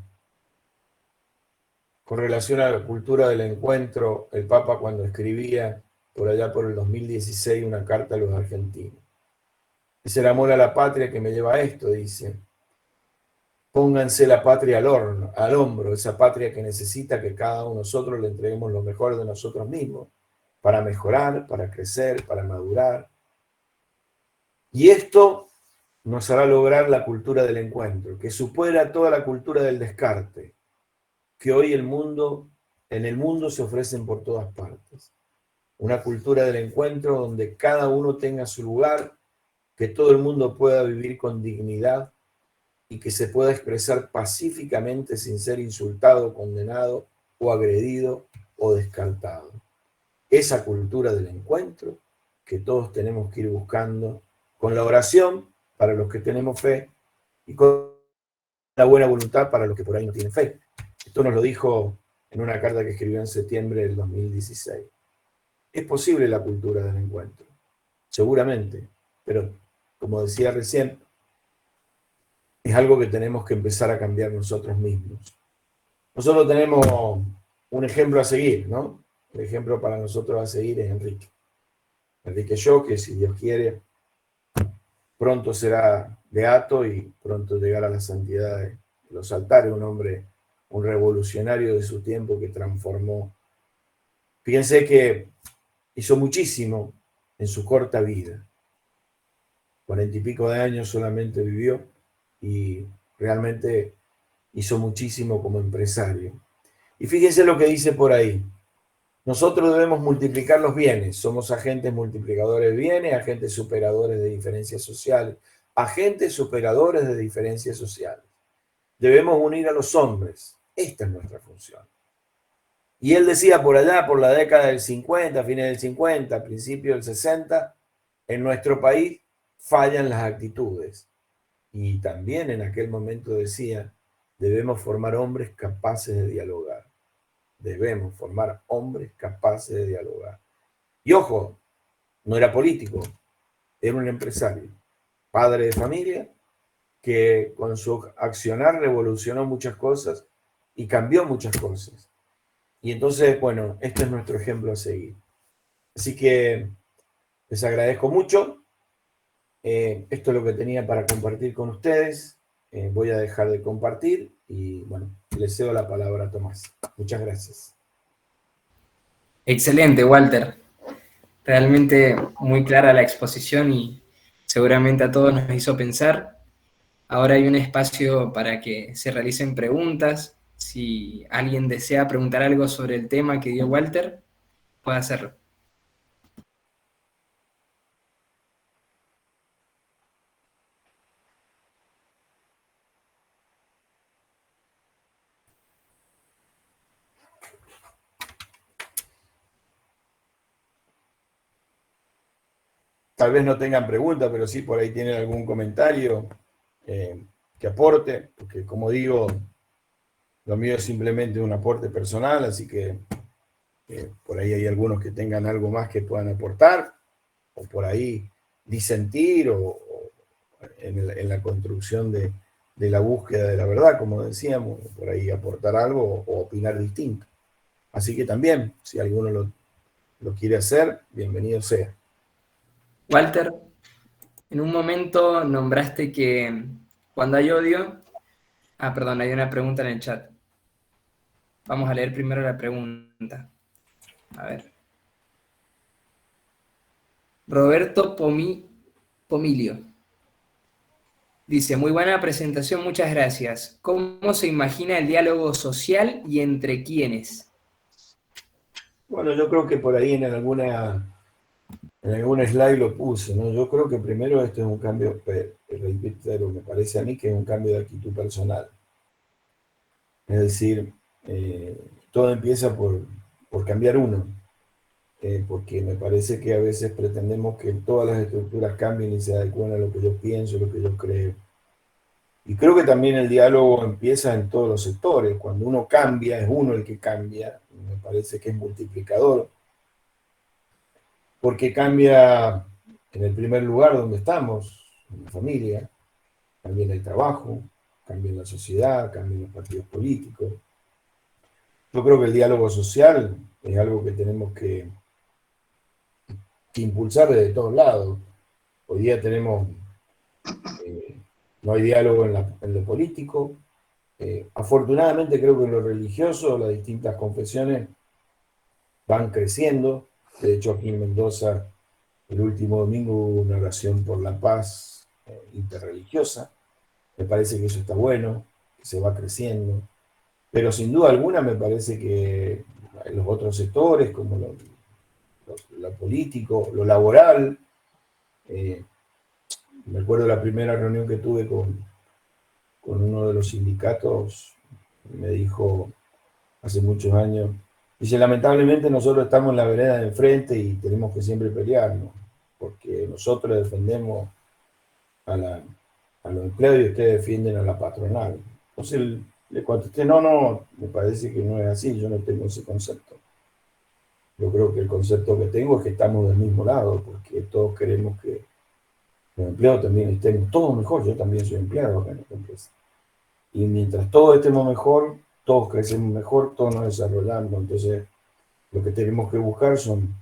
con relación a la cultura del encuentro el Papa cuando escribía por allá por el 2016 una carta a los argentinos. Es el amor a la patria que me lleva a esto, dice. Pónganse la patria al hombro, esa patria que necesita que cada uno de nosotros le entreguemos lo mejor de nosotros mismos, para mejorar, para crecer, para madurar. Y esto nos hará lograr la cultura del encuentro, que supera toda la cultura del descarte, que hoy en el mundo se ofrecen por todas partes. Una cultura del encuentro donde cada uno tenga su lugar, que todo el mundo pueda vivir con dignidad y que se pueda expresar pacíficamente sin ser insultado, condenado o agredido o descartado. Esa cultura del encuentro que todos tenemos que ir buscando con la oración para los que tenemos fe y con la buena voluntad para los que por ahí no tienen fe. Esto nos lo dijo en una carta que escribió en septiembre del 2016. Es posible la cultura del encuentro, seguramente, pero como decía recién, es algo que tenemos que empezar a cambiar nosotros mismos. Nosotros tenemos un ejemplo a seguir, ¿no? El ejemplo para nosotros a seguir es Enrique. Enrique Yo, que si Dios quiere, pronto será beato y pronto llegará a la santidad de los altares, un hombre, un revolucionario de su tiempo que transformó. Fíjense que hizo muchísimo en su corta vida. 40 y pico de años solamente vivió y realmente hizo muchísimo como empresario. Y fíjense lo que dice por ahí. Nosotros debemos multiplicar los bienes. Somos agentes multiplicadores de bienes, agentes superadores de diferencias sociales. Agentes superadores de diferencias sociales. Debemos unir a los hombres. Esta es nuestra función. Y él decía por allá, por la década del 50, fines del 50, principios del 60, en nuestro país fallan las actitudes. Y también en aquel momento decía, debemos formar hombres capaces de dialogar. Debemos formar hombres capaces de dialogar. Y ojo, no era político, era un empresario, padre de familia, que con su accionar revolucionó muchas cosas y cambió muchas cosas. Y entonces, bueno, este es nuestro ejemplo a seguir. Así que les agradezco mucho. Esto es lo que tenía para compartir con ustedes. Voy a dejar de compartir y, bueno, les cedo la palabra a Tomás. Muchas gracias. Excelente, Walter. Realmente muy clara la exposición y seguramente a todos nos hizo pensar. Ahora hay un espacio para que se realicen preguntas. Si alguien desea preguntar algo sobre el tema que dio Walter, puede hacerlo. Tal vez no tengan preguntas, pero sí por ahí tienen algún comentario que aporte, porque como digo, lo mío es simplemente un aporte personal, así que por ahí hay algunos que tengan algo más que puedan aportar, o por ahí disentir, o en la construcción de la búsqueda de la verdad, como decíamos, por ahí aportar algo o opinar distinto. Así que también, si alguno lo quiere hacer, bienvenido sea. Walter, en un momento nombraste que cuando hay odio... perdón, hay una pregunta en el chat. Vamos a leer primero la pregunta. A ver. Roberto Pomilio. Dice, muy buena presentación, muchas gracias. ¿Cómo se imagina el diálogo social y entre quiénes? Bueno, yo creo que por ahí en alguna slide lo puse, ¿no? Yo creo que primero esto es un cambio, pero me parece a mí que es un cambio de actitud personal. Es decir, todo empieza por cambiar uno, porque me parece que a veces pretendemos que todas las estructuras cambien y se adecúen a lo que yo pienso, lo que yo creo. Y creo que también el diálogo empieza en todos los sectores. Cuando uno cambia, es uno el que cambia. Me parece que es multiplicador. Porque cambia en el primer lugar donde estamos, en la familia, cambia en el trabajo, cambia en la sociedad, cambia en los partidos políticos. Yo creo que el diálogo social es algo que tenemos que impulsar desde todos lados. Hoy día tenemos, no hay diálogo en lo político. Afortunadamente creo que en lo religioso las distintas confesiones van creciendo. De hecho, aquí en Mendoza, el último domingo hubo una oración por la paz interreligiosa. Me parece que eso está bueno, que se va creciendo. Pero sin duda alguna me parece que en los otros sectores, como lo político, lo laboral, me acuerdo la primera reunión que tuve con uno de los sindicatos, me dijo hace muchos años, dice, lamentablemente nosotros estamos en la vereda de enfrente y tenemos que siempre pelearnos, porque nosotros defendemos a los empleados y ustedes defienden a la patronal. Entonces le contesté, no, me parece que no es así, yo no tengo ese concepto. Yo creo que el concepto que tengo es que estamos del mismo lado, porque todos queremos que los empleados también estemos todos mejor. Yo también soy empleado acá en esta empresa. Y mientras todos estemos mejor, todos crecemos mejor, todos nos desarrollamos. Entonces, lo que tenemos que buscar son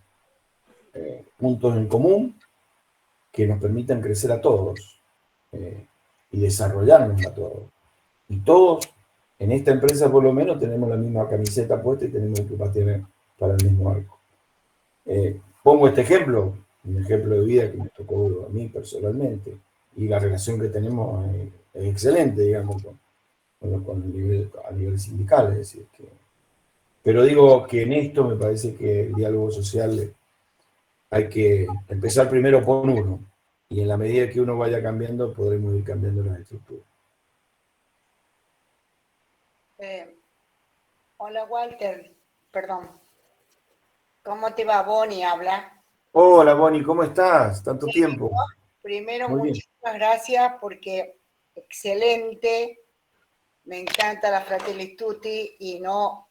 puntos en común que nos permitan crecer a todos y desarrollarnos a todos. Y todos, en esta empresa por lo menos, tenemos la misma camiseta puesta y tenemos que patear para el mismo arco. Pongo este ejemplo, un ejemplo de vida que me tocó a mí personalmente, y la relación que tenemos es excelente, digamos, a nivel sindical, es decir, pero digo que en esto me parece que el diálogo social hay que empezar primero por uno, y en la medida que uno vaya cambiando, podremos ir cambiando las estructuras. Hola Walter, perdón. ¿Cómo te va? Bonnie habla. Hola Bonnie, ¿cómo estás? Tanto tiempo. Primero, Muy bien. muchísimas gracias porque excelente. Me encanta la Fratelli Tutti y no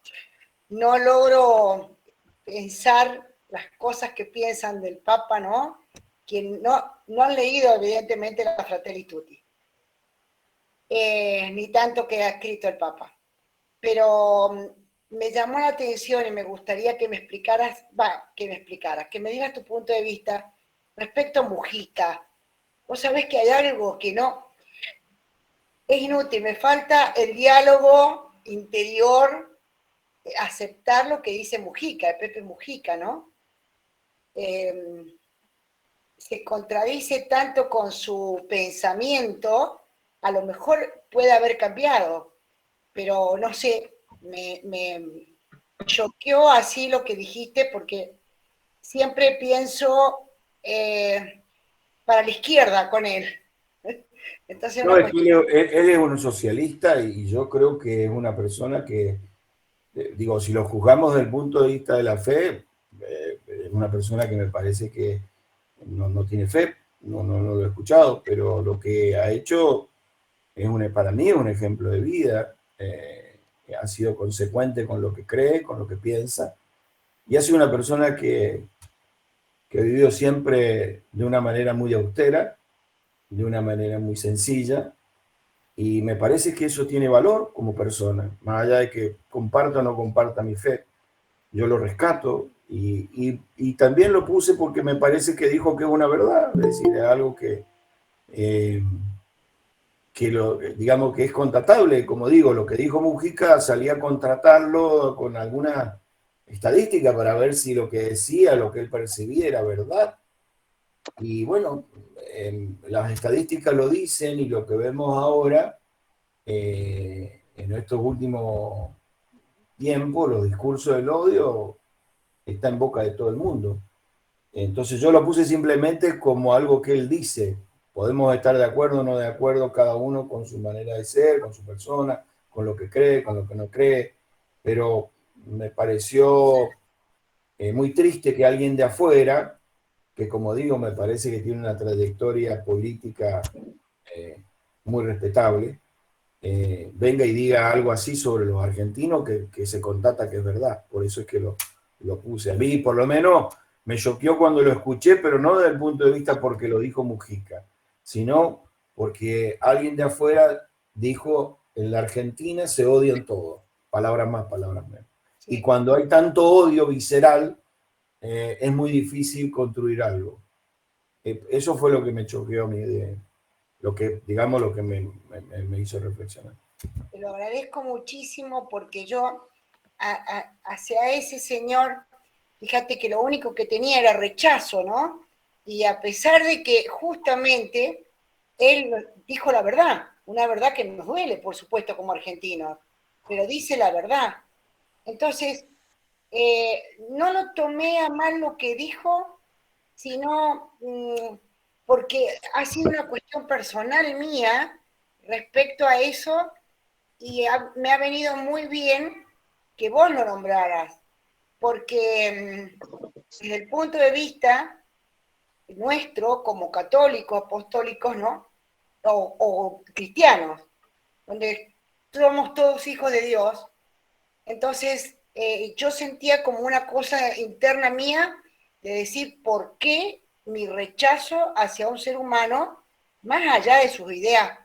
logro pensar las cosas que piensan del Papa, ¿no? Que no han leído evidentemente la Fratelli Tutti. Ni tanto que ha escrito el Papa. Pero me llamó la atención y me gustaría que me explicaras, que me digas tu punto de vista respecto a Mujica. Vos sabés que hay algo que no, es inútil, me falta el diálogo interior, aceptar lo que dice Mujica, el Pepe Mujica, ¿no? Se contradice tanto con su pensamiento, a lo mejor puede haber cambiado, pero no sé, me choqueó así lo que dijiste, porque siempre pienso para la izquierda con él. Entonces, No, es que él es un socialista y yo creo que es una persona que, digo, si lo juzgamos desde el punto de vista de la fe, es una persona que me parece que no tiene fe, no lo he escuchado, pero lo que ha hecho para mí es un ejemplo de vida. Ha sido consecuente con lo que cree, con lo que piensa, y ha sido una persona que ha vivido siempre de una manera muy austera, de una manera muy sencilla, y me parece que eso tiene valor como persona, más allá de que comparta o no comparta mi fe. Yo lo rescato y también lo puse porque me parece que dijo que es una verdad, es decir, es algo que digamos que es contratable. Como digo, lo que dijo Mujica salía a contratarlo con alguna estadística para ver si lo que decía, lo que él percibía era verdad. Y bueno, las estadísticas lo dicen y lo que vemos ahora, en estos últimos tiempos, los discursos del odio está en boca de todo el mundo. Entonces yo lo puse simplemente como algo que él dice. Podemos estar de acuerdo o no de acuerdo cada uno con su manera de ser, con su persona, con lo que cree, con lo que no cree, pero me pareció muy triste que alguien de afuera, que como digo, me parece que tiene una trayectoria política muy respetable, venga y diga algo así sobre los argentinos que se contata que es verdad. Por eso es que lo puse. A mí, por lo menos, me choqueó cuando lo escuché, pero no desde el punto de vista porque lo dijo Mujica, sino porque alguien de afuera dijo, en la Argentina se odian todos, palabras más, palabras menos. Sí. Y cuando hay tanto odio visceral, es muy difícil construir algo. Eso fue lo que me choqueó a mí, lo que me hizo reflexionar. Te lo agradezco muchísimo porque yo hacia ese señor, fíjate que lo único que tenía era rechazo, ¿no? Y a pesar de que justamente él dijo la verdad, una verdad que nos duele, por supuesto, como argentinos, pero dice la verdad. Entonces, no lo tomé a mal lo que dijo, sino porque ha sido una cuestión personal mía respecto a eso y me ha venido muy bien que vos lo nombraras, porque desde el punto de vista nuestro, como católicos, apostólicos, ¿no? O cristianos, donde somos todos hijos de Dios, entonces yo sentía como una cosa interna mía de decir por qué mi rechazo hacia un ser humano, más allá de sus ideas,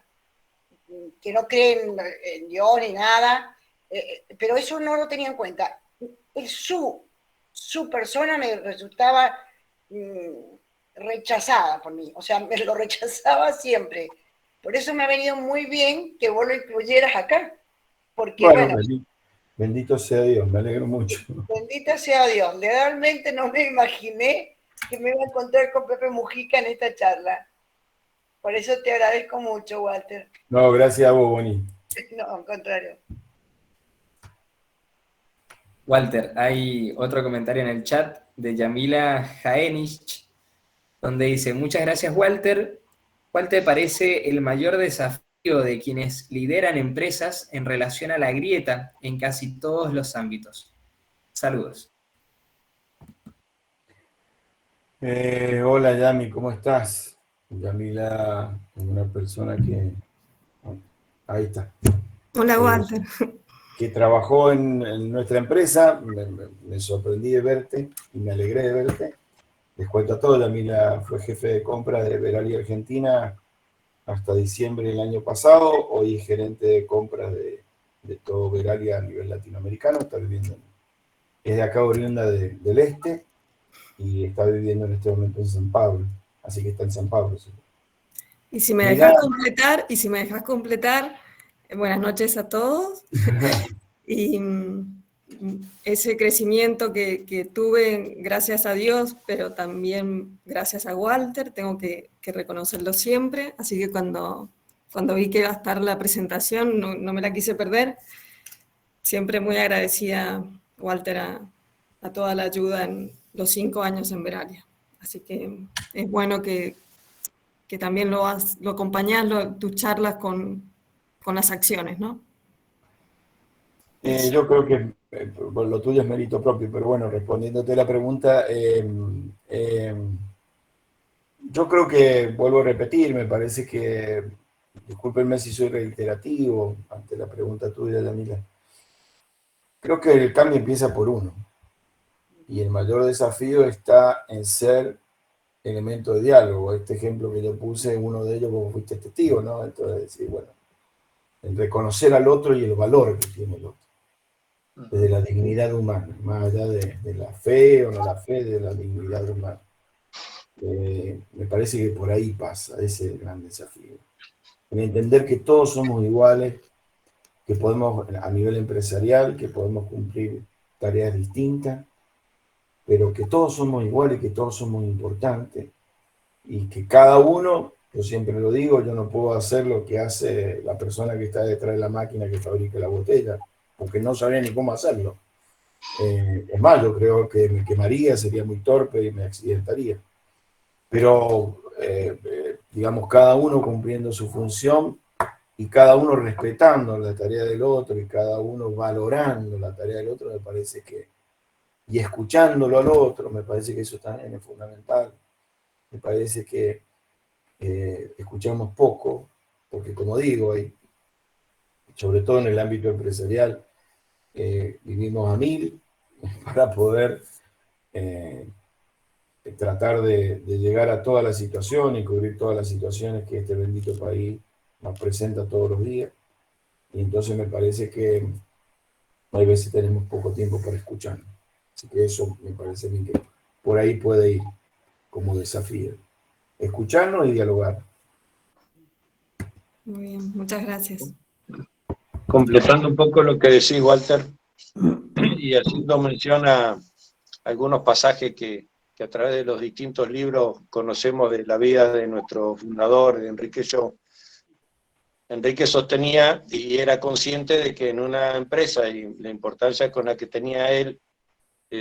que no creen en Dios ni nada, pero eso no lo tenía en cuenta. Su persona me resultaba rechazada por mí, o sea, me lo rechazaba siempre. Por eso me ha venido muy bien que vos lo incluyeras acá, porque Bueno, bueno, bendito sea Dios, me alegro mucho. bendito sea Dios, realmente no me imaginé que me iba a encontrar con Pepe Mujica en esta charla. Por eso te agradezco mucho, Walter. No, gracias a vos, Boni. No, al contrario. Walter, hay otro comentario en el chat de Yamila Jaenich, donde dice, muchas gracias, Walter. ¿Cuál te parece el mayor desafío de quienes lideran empresas en relación a la grieta en casi todos los ámbitos? Saludos. Hola, Yami, ¿cómo estás? Yamila, una persona que... Ahí está. Hola, Walter. Que trabajó en nuestra empresa, me sorprendí de verte y me alegré de verte. Les cuento a todos, Yamila fue jefe de compra de Verali Argentina hasta diciembre del año pasado, hoy es gerente de compras de todo Verali a nivel latinoamericano, está viviendo, es de acá oriunda del este y está viviendo en este momento en San Pablo, así que está en San Pablo. ¿Sí? Y si me dejas completar, buenas noches a todos. Y ese crecimiento que tuve, gracias a Dios, pero también gracias a Walter, tengo que reconocerlo siempre. Así que cuando vi que iba a estar la presentación, no me la quise perder. Siempre muy agradecida, Walter, a toda la ayuda en los 5 años en Veralia. Así que es bueno que también lo acompañás, tus charlas con las acciones, ¿no? Yo creo que lo tuyo es mérito propio, pero bueno, respondiéndote la pregunta, yo creo que, vuelvo a repetir, me parece que, discúlpenme si soy reiterativo ante la pregunta tuya, Yamila, creo que el cambio empieza por uno, y el mayor desafío está en ser elemento de diálogo. Este ejemplo que yo puse, uno de ellos, como fuiste testigo, ¿no? Entonces, decir, bueno, el reconocer al otro y el valor que tiene el otro, desde la dignidad humana, más allá de la fe o no la fe, de la dignidad humana. Me parece que por ahí pasa, ese es el gran desafío. En entender que todos somos iguales, que podemos, a nivel empresarial, que podemos cumplir tareas distintas, pero que todos somos iguales, que todos somos importantes, y que cada uno, yo siempre lo digo, yo no puedo hacer lo que hace la persona que está detrás de la máquina que fabrica la botella, porque no sabría ni cómo hacerlo. Es más, yo creo que me quemaría, sería muy torpe y me accidentaría. Pero, digamos, cada uno cumpliendo su función y cada uno respetando la tarea del otro y cada uno valorando la tarea del otro, me parece que, y escuchándolo al otro, me parece que eso también es fundamental. Me parece que escuchamos poco porque como digo, sobre todo en el ámbito empresarial, vivimos a 1000 para poder tratar de llegar a toda la situación y cubrir todas las situaciones que este bendito país nos presenta todos los días. Y entonces me parece que hay veces tenemos poco tiempo para escuchar. Así que eso me parece bien que por ahí puede ir como desafío. Escucharnos y dialogar. Muy bien, muchas gracias. Completando un poco lo que decís, Walter, y haciendo mención a algunos pasajes que a través de los distintos libros conocemos de la vida de nuestro fundador, de Enrique Shaw. Enrique sostenía y era consciente de que en una empresa, y la importancia con la que tenía él,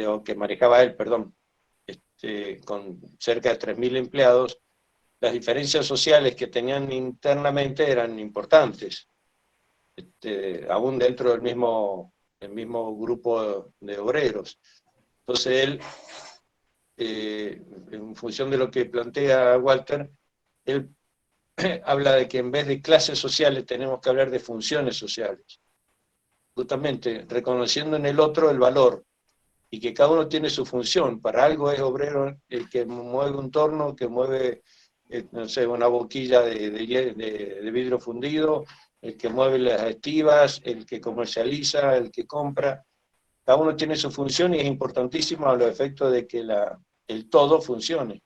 o que manejaba él, perdón, con cerca de 3.000 empleados, las diferencias sociales que tenían internamente eran importantes, aún dentro del mismo grupo de obreros. Entonces él, en función de lo que plantea Walter, él habla de que en vez de clases sociales tenemos que hablar de funciones sociales, justamente reconociendo en el otro el valor, y que cada uno tiene su función. Para algo es obrero el que mueve un torno, que mueve, no sé, una boquilla de vidrio fundido, el que mueve las estivas, el que comercializa, el que compra. Cada uno tiene su función y es importantísimo a los efectos de que el todo funcione.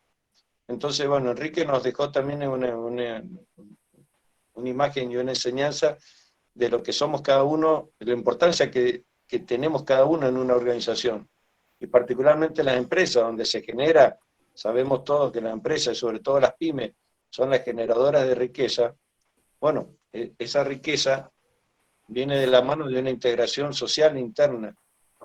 Entonces, bueno, Enrique nos dejó también una imagen y una enseñanza de lo que somos cada uno, de la importancia que tenemos cada uno en una organización, y particularmente las empresas, donde se genera, sabemos todos que las empresas, sobre todo las pymes, son las generadoras de riqueza. Bueno, esa riqueza viene de la mano de una integración social interna,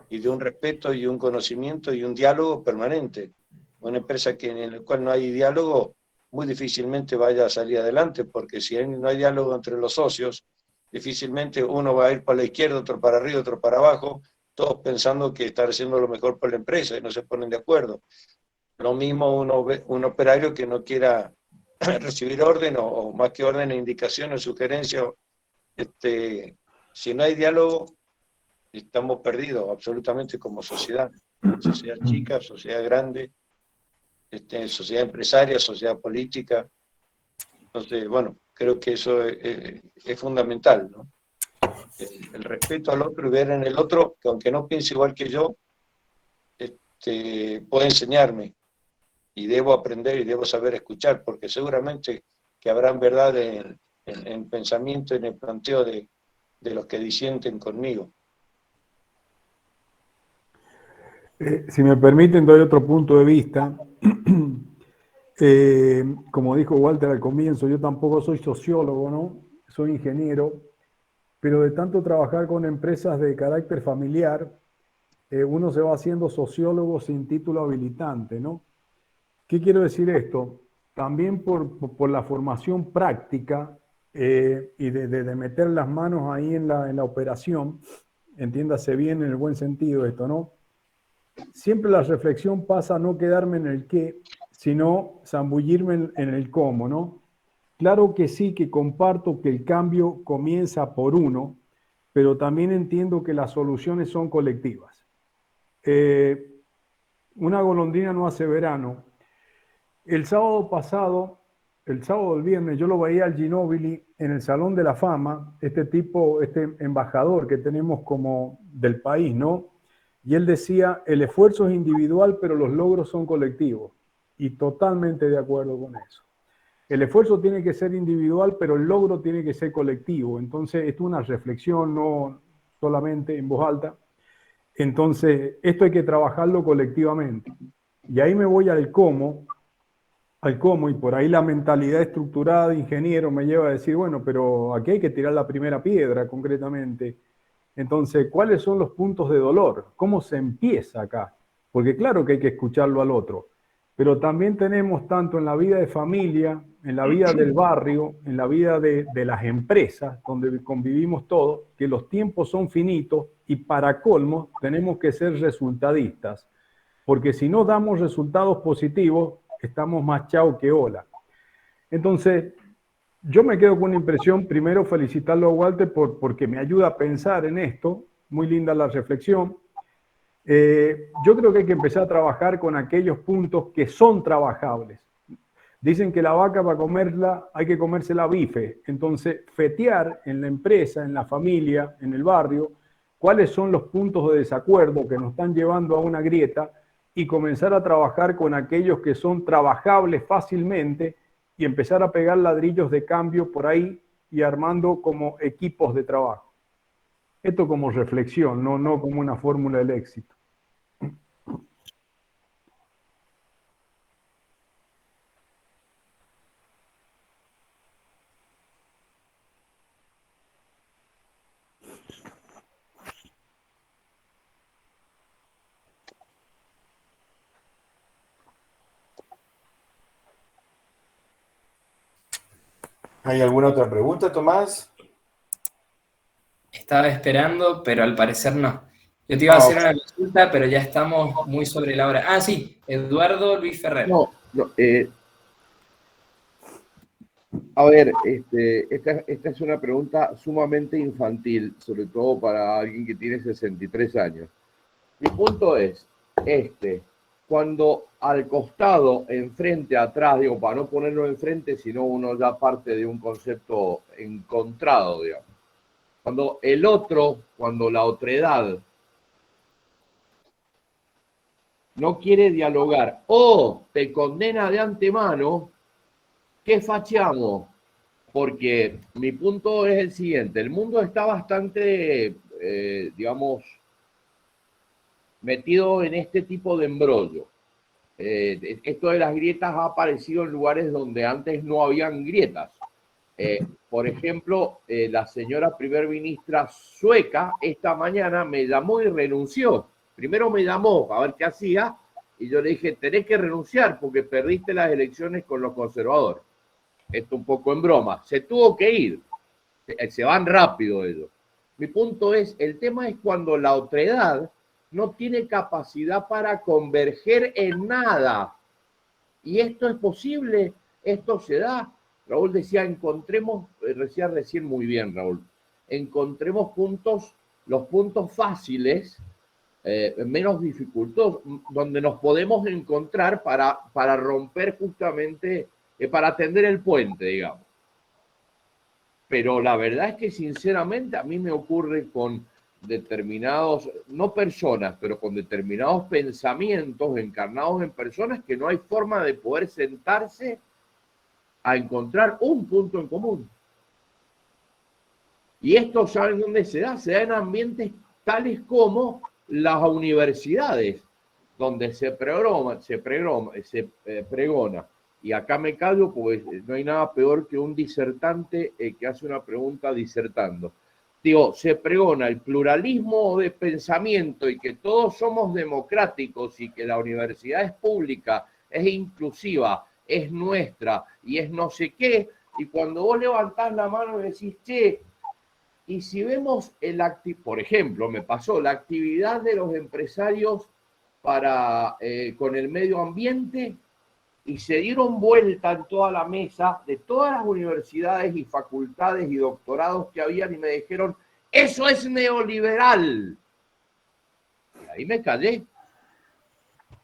y de un respeto y un conocimiento y un diálogo permanente. Una empresa en la cual no hay diálogo, muy difícilmente vaya a salir adelante, porque si no hay diálogo entre los socios, difícilmente uno va a ir para la izquierda, otro para arriba, otro para abajo, todos pensando que están haciendo lo mejor por la empresa y no se ponen de acuerdo. Lo mismo un operario que no quiera recibir orden, o más que orden, indicaciones, sugerencias. Si no hay diálogo, estamos perdidos absolutamente como sociedad chica, sociedad grande, sociedad empresaria, sociedad política. Entonces, bueno, creo que eso es fundamental, ¿no? El respeto al otro y ver en el otro que, aunque no piense igual que yo, puede enseñarme, y debo aprender y debo saber escuchar, porque seguramente que habrán verdades en pensamiento, en el planteo de los que disienten conmigo. Si me permiten, doy otro punto de vista. Como dijo Walter al comienzo, yo tampoco soy sociólogo, ¿no? Soy ingeniero, pero de tanto trabajar con empresas de carácter familiar, uno se va haciendo sociólogo sin título habilitante, ¿no? ¿Qué quiero decir esto? También por la formación práctica y de meter las manos ahí en la operación, entiéndase bien en el buen sentido esto, ¿no? Siempre la reflexión pasa a no quedarme en el qué, sino zambullirme en el cómo, ¿no? Claro que sí, que comparto que el cambio comienza por uno, pero también entiendo que las soluciones son colectivas. Una golondrina no hace verano. El sábado pasado, el sábado del viernes, yo lo veía al Ginóbili en el Salón de la Fama, este embajador que tenemos como del país, ¿no? Y él decía, el esfuerzo es individual, pero los logros son colectivos. Y totalmente de acuerdo con eso. El esfuerzo tiene que ser individual, pero el logro tiene que ser colectivo. Entonces, esto es una reflexión, no solamente en voz alta. Entonces, esto hay que trabajarlo colectivamente. Y ahí me voy al cómo, y por ahí la mentalidad estructurada de ingeniero me lleva a decir, bueno, pero aquí hay que tirar la primera piedra concretamente. Entonces, ¿cuáles son los puntos de dolor? ¿Cómo se empieza acá? Porque claro que hay que escucharlo al otro, pero también tenemos tanto en la vida de familia, en la vida del barrio, en la vida de las empresas, donde convivimos todos, que los tiempos son finitos y para colmo tenemos que ser resultadistas, porque si no damos resultados positivos, estamos más chao que hola. Entonces, Yo me quedo con una impresión, primero felicitarlo a Walter porque me ayuda a pensar en esto, muy linda la reflexión. Yo creo que hay que empezar a trabajar con aquellos puntos que son trabajables. Dicen que la vaca para comerla hay que comérsela bife, entonces fetear en la empresa, en la familia, en el barrio, cuáles son los puntos de desacuerdo que nos están llevando a una grieta y comenzar a trabajar con aquellos que son trabajables fácilmente y empezar a pegar ladrillos de cambio por ahí y armando como equipos de trabajo. Esto como reflexión, no como una fórmula del éxito. ¿Hay alguna otra pregunta, Tomás? Estaba esperando, pero al parecer no. Yo te iba a hacer una consulta, pero ya estamos muy sobre la hora. Ah, sí, Eduardo Luis Ferrer. No, a ver, esta es una pregunta sumamente infantil, sobre todo para alguien que tiene 63 años. Mi punto es, cuando al costado, enfrente, atrás, digo, para no ponerlo enfrente, sino uno ya parte de un concepto encontrado, digamos. Cuando el otro, cuando la otredad no quiere dialogar o te condena de antemano, ¿qué fachamos? Porque mi punto es el siguiente, el mundo está bastante, digamos, metido en este tipo de embrollo. Esto de las grietas ha aparecido en lugares donde antes no habían grietas. Por ejemplo, la señora primer ministra sueca esta mañana me llamó y renunció. Primero me llamó a ver qué hacía y yo le dije, tenés que renunciar porque perdiste las elecciones con los conservadores. Esto un poco en broma. Se tuvo que ir. Se van rápido ellos. Mi punto es, el tema es cuando la otredad no tiene capacidad para converger en nada. Y esto es posible, esto se da. Raúl decía, encontremos, recién muy bien, Raúl, encontremos puntos, los puntos fáciles, menos dificultosos, donde nos podemos encontrar para romper justamente, para tender el puente, digamos. Pero la verdad es que sinceramente a mí me ocurre con determinados, no personas, pero con determinados pensamientos encarnados en personas que no hay forma de poder sentarse a encontrar un punto en común. Y esto, ¿saben dónde se da? Se da en ambientes tales como las universidades, donde se pregona. Y acá me callo, pues no hay nada peor que un disertante que hace una pregunta disertando. Digo, se pregona el pluralismo de pensamiento y que todos somos democráticos y que la universidad es pública, es inclusiva, es nuestra y es no sé qué. Y cuando vos levantás la mano y decís, che, y si vemos por ejemplo, me pasó la actividad de los empresarios con el medio ambiente y se dieron vuelta en toda la mesa de todas las universidades y facultades y doctorados que habían y me dijeron, eso es neoliberal. Y ahí me callé.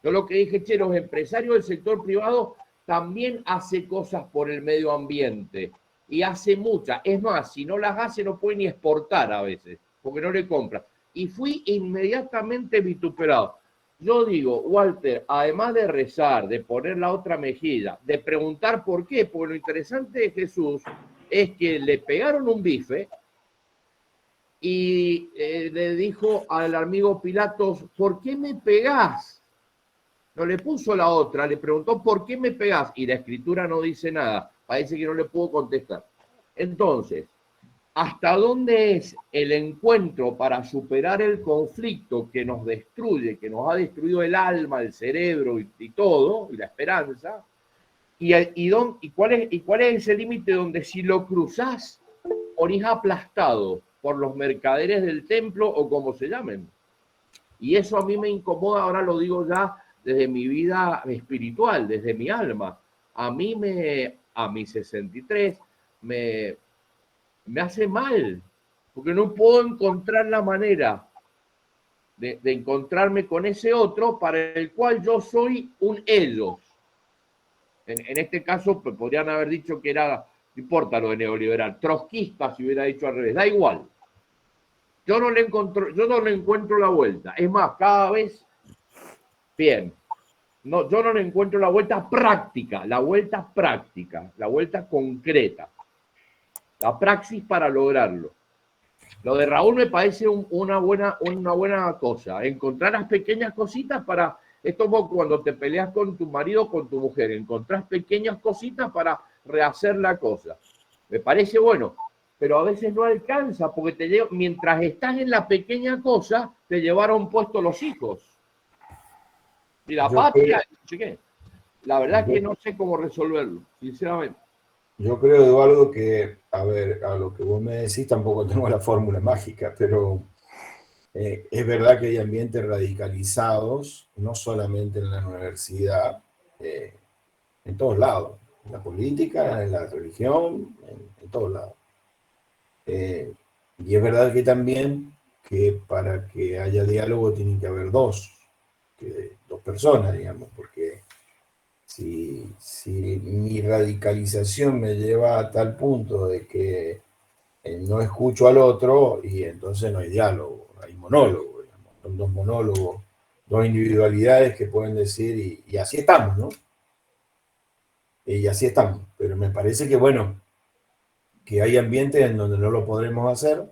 Yo lo que dije, che, los empresarios del sector privado también hace cosas por el medio ambiente y hace muchas. Es más, si no las hace no puede ni exportar a veces, porque no le compra. Y fui inmediatamente vituperado. Yo digo, Walter, además de rezar, de poner la otra mejilla, de preguntar por qué, porque lo interesante de Jesús es que le pegaron un bife y le dijo al amigo Pilatos, ¿por qué me pegás? No le puso la otra, le preguntó, ¿por qué me pegás? Y la escritura no dice nada, parece que no le pudo contestar. Entonces, ¿hasta dónde es el encuentro para superar el conflicto que nos destruye, que nos ha destruido el alma, el cerebro y todo, y la esperanza? ¿Y cuál es ese límite donde si lo cruzás, morís aplastado por los mercaderes del templo o como se llamen? Y eso a mí me incomoda, ahora lo digo ya desde mi vida espiritual, desde mi alma. A mis 63, me hace mal, porque no puedo encontrar la manera de encontrarme con ese otro para el cual yo soy un ellos. En este caso, pues, podrían haber dicho que era, no importa lo de neoliberal, trotskista si hubiera dicho al revés, da igual. Yo no le encuentro la vuelta. Es más, cada vez, bien, no, yo no le encuentro la vuelta práctica, la vuelta concreta, la praxis para lograrlo. Lo de Raúl me parece una buena cosa, encontrar las pequeñas cositas para, esto como cuando te peleas con tu marido o con tu mujer, encontrás pequeñas cositas para rehacer la cosa. Me parece bueno, pero a veces no alcanza, porque mientras estás en la pequeña cosa, te llevaron puestos los hijos. Y la patria, no sé qué. La verdad que no sé cómo resolverlo, sinceramente. Yo creo, Eduardo, que, a ver, a lo que vos me decís, tampoco tengo la fórmula mágica, pero es verdad que hay ambientes radicalizados, no solamente en la universidad, en todos lados, en la política, en la religión, en todos lados. Y es verdad que también que para que haya diálogo tienen que haber dos personas, digamos, porque si mi radicalización me lleva a tal punto de que no escucho al otro, y entonces no hay diálogo, hay monólogo, digamos. Son dos monólogos, dos individualidades que pueden decir, y así estamos, ¿no? Y así estamos, pero me parece que, bueno, que hay ambientes en donde no lo podremos hacer,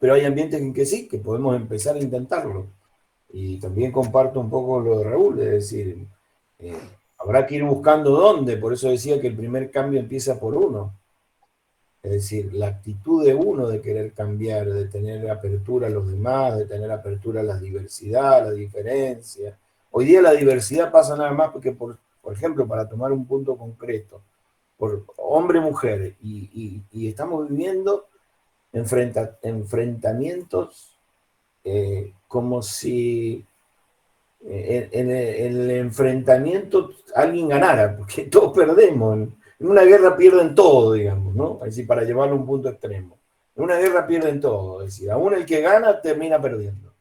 pero hay ambientes en que sí, que podemos empezar a intentarlo. Y también comparto un poco lo de Raúl, es decir, habrá que ir buscando dónde, por eso decía que el primer cambio empieza por uno. Es decir, la actitud de uno de querer cambiar, de tener apertura a los demás, de tener apertura a la diversidad, a la diferencia. Hoy día la diversidad pasa nada más porque, por ejemplo, para tomar un punto concreto, por hombre-mujer, y estamos viviendo enfrentamientos como si en el enfrentamiento alguien ganara, porque todos perdemos. En una guerra pierden todo, digamos, ¿no? Es decir, para llevarlo a un punto extremo. En una guerra pierden todo, es decir, aún el que gana termina perdiendo.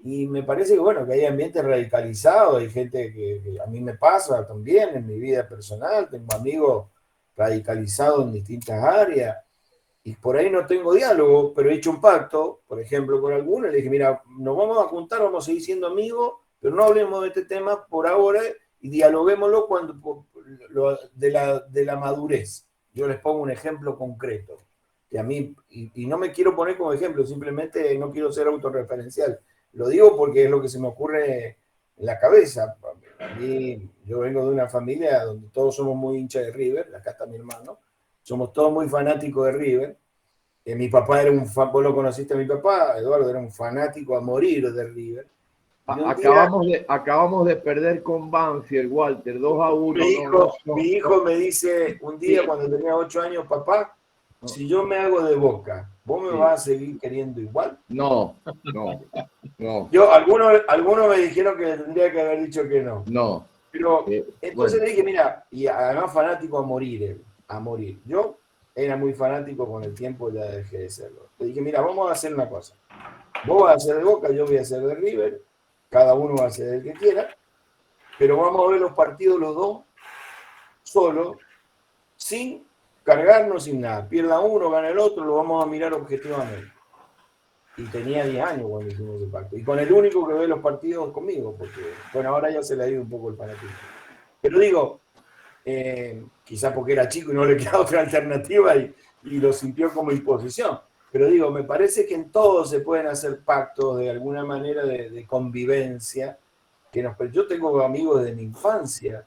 Y me parece que, bueno, que hay ambientes radicalizados, hay gente que a mí me pasa también en mi vida personal, tengo amigos radicalizados en distintas áreas, y por ahí no tengo diálogo, pero he hecho un pacto, por ejemplo, con algunos, le dije, mira, nos vamos a juntar, vamos a seguir siendo amigos, pero no hablemos de este tema por ahora y dialoguémoslo de la madurez. Yo les pongo un ejemplo concreto, que a mí, y no me quiero poner como ejemplo, simplemente no quiero ser autorreferencial. Lo digo porque es lo que se me ocurre en la cabeza. A mí, yo vengo de una familia donde todos somos muy hinchas de River, acá está mi hermano, somos todos muy fanáticos de River. Mi papá era un fan, vos lo conociste a mi papá, Eduardo, era un fanático a morir de River. Acabamos de perder con Banfield, Walter, 2-1. Mi hijo me dice un día cuando tenía 8 años, papá, si yo me hago de Boca, ¿vos me vas a seguir queriendo igual? No. Algunos me dijeron que tendría que haber dicho que no. No. Pero entonces le dije, mira, y además fanático a morir. Yo era muy fanático con el tiempo, ya dejé de serlo. Le dije, mira, vamos a hacer una cosa. Vos vas a ser de Boca, yo voy a ser de River, cada uno va a ser el que quiera, pero vamos a ver los partidos los dos, solos, sin cargarnos, sin nada. Pierda uno, gana el otro, lo vamos a mirar objetivamente. Y tenía 10 años cuando hicimos ese pacto. Y con el único que ve los partidos conmigo, porque, bueno, ahora ya se le ha ido un poco el fanatismo. Pero digo, quizás porque era chico y no le queda otra alternativa y lo sintió como imposición. Pero digo, me parece que en todo se pueden hacer pactos de alguna manera de convivencia. Yo tengo amigos de mi infancia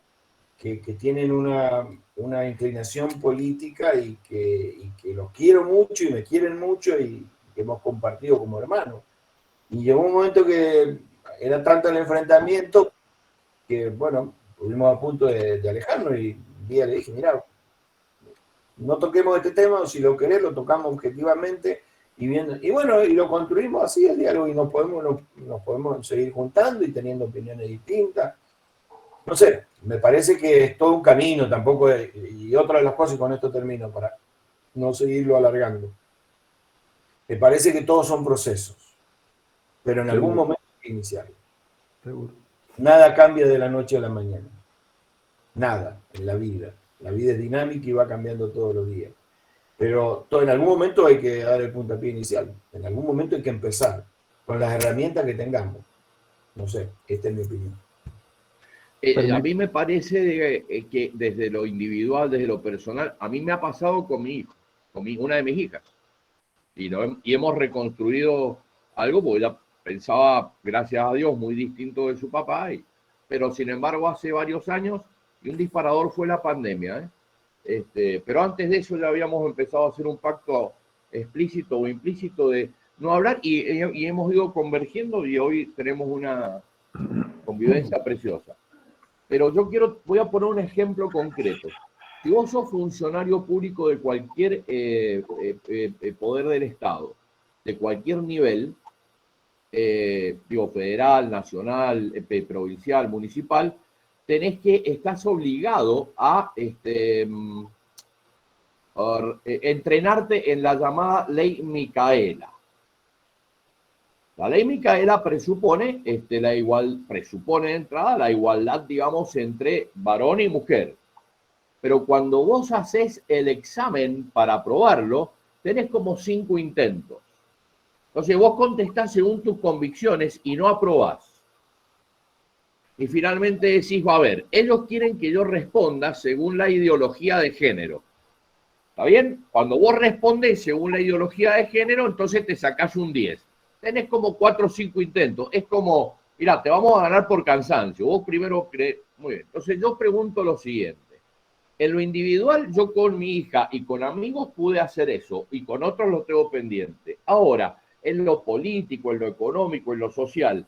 que tienen una inclinación política y que los quiero mucho y me quieren mucho y que hemos compartido como hermanos. Y llegó un momento que era tanto el enfrentamiento que, bueno, estuvimos a punto de alejarnos y un día le dije, mira, no toquemos este tema, o si lo querés lo tocamos objetivamente y bueno, y lo construimos así el diálogo y nos podemos seguir juntando y teniendo opiniones distintas. No sé, me parece que es todo un camino, tampoco, y Y otra de las cosas, y con esto termino para no seguirlo alargando, me parece que todos son procesos, pero en algún momento hay que iniciarlo. Seguro. Nada cambia de la noche a la mañana. Nada en la vida. La vida es dinámica y va cambiando todos los días. Pero en algún momento hay que dar el puntapié inicial. En algún momento hay que empezar con las herramientas que tengamos. No sé, esta es mi opinión. A mí me parece que desde lo individual, desde lo personal, a mí me ha pasado con mi hijo, una de mis hijas. Y hemos reconstruido algo, porque ella pensaba, gracias a Dios, muy distinto de su papá. Pero sin embargo, hace varios años, y un disparador fue la pandemia. Pero antes de eso ya habíamos empezado a hacer un pacto explícito o implícito de no hablar, y hemos ido convergiendo, y hoy tenemos una convivencia preciosa. Pero voy a poner un ejemplo concreto. Si vos sos funcionario público de cualquier poder del Estado, de cualquier nivel, federal, nacional, provincial, municipal, estás obligado a entrenarte en la llamada Ley Micaela. La Ley Micaela presupone de entrada la igualdad, digamos, entre varón y mujer. Pero cuando vos haces el examen para aprobarlo, tenés como 5 intentos. Entonces vos contestás según tus convicciones y no aprobás. Y finalmente decís, a ver, ellos quieren que yo responda según la ideología de género. ¿Está bien? Cuando vos respondes según la ideología de género, entonces te sacás un 10. Tenés como 4 o 5 intentos. Es como, mira, te vamos a ganar por cansancio. Vos primero crees. Muy bien. Entonces yo pregunto lo siguiente. En lo individual, yo con mi hija y con amigos pude hacer eso, y con otros lo tengo pendiente. Ahora, en lo político, en lo económico, en lo social,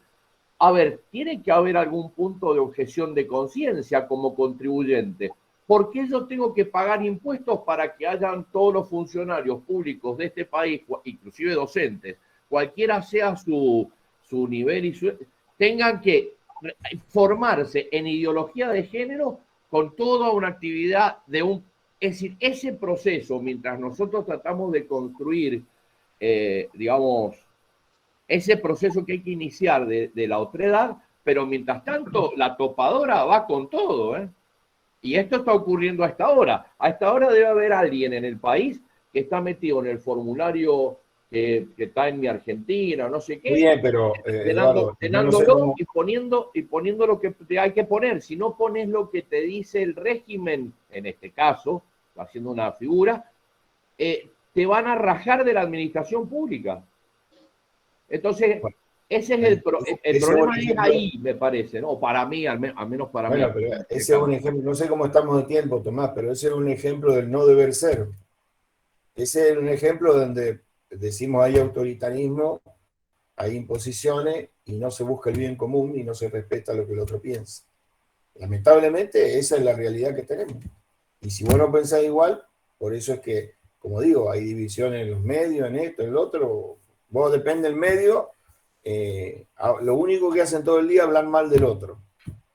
a ver, tiene que haber algún punto de objeción de conciencia como contribuyente. ¿Por qué yo tengo que pagar impuestos para que hayan todos los funcionarios públicos de este país, inclusive docentes, cualquiera sea su nivel y tengan que formarse en ideología de género con toda una actividad es decir, ese proceso, mientras nosotros tratamos de construir, digamos, ese proceso que hay que iniciar de la otredad, pero mientras tanto la topadora va con todo, Y esto está ocurriendo a esta hora. A esta hora debe haber alguien en el país que está metido en el formulario que está en mi Argentina, no sé qué. Muy bien, pero llenándolo no sé cómo... y poniendo lo que te hay que poner. Si no pones lo que te dice el régimen, en este caso, haciendo una figura, te van a rajar de la administración pública. Entonces, ese es el problema, es ahí, me parece, ¿no? Para mí, al menos para mí. Bueno, pero ese es un ejemplo, no sé cómo estamos de tiempo, Tomás, pero ese es un ejemplo del no deber ser. Ese es un ejemplo donde decimos hay autoritarismo, hay imposiciones y no se busca el bien común y no se respeta lo que el otro piensa. Lamentablemente, esa es la realidad que tenemos. Y si vos no pensás igual, por eso es que, como digo, hay divisiones en los medios, en esto, en lo otro. Vos depende del medio, lo único que hacen todo el día es hablar mal del otro,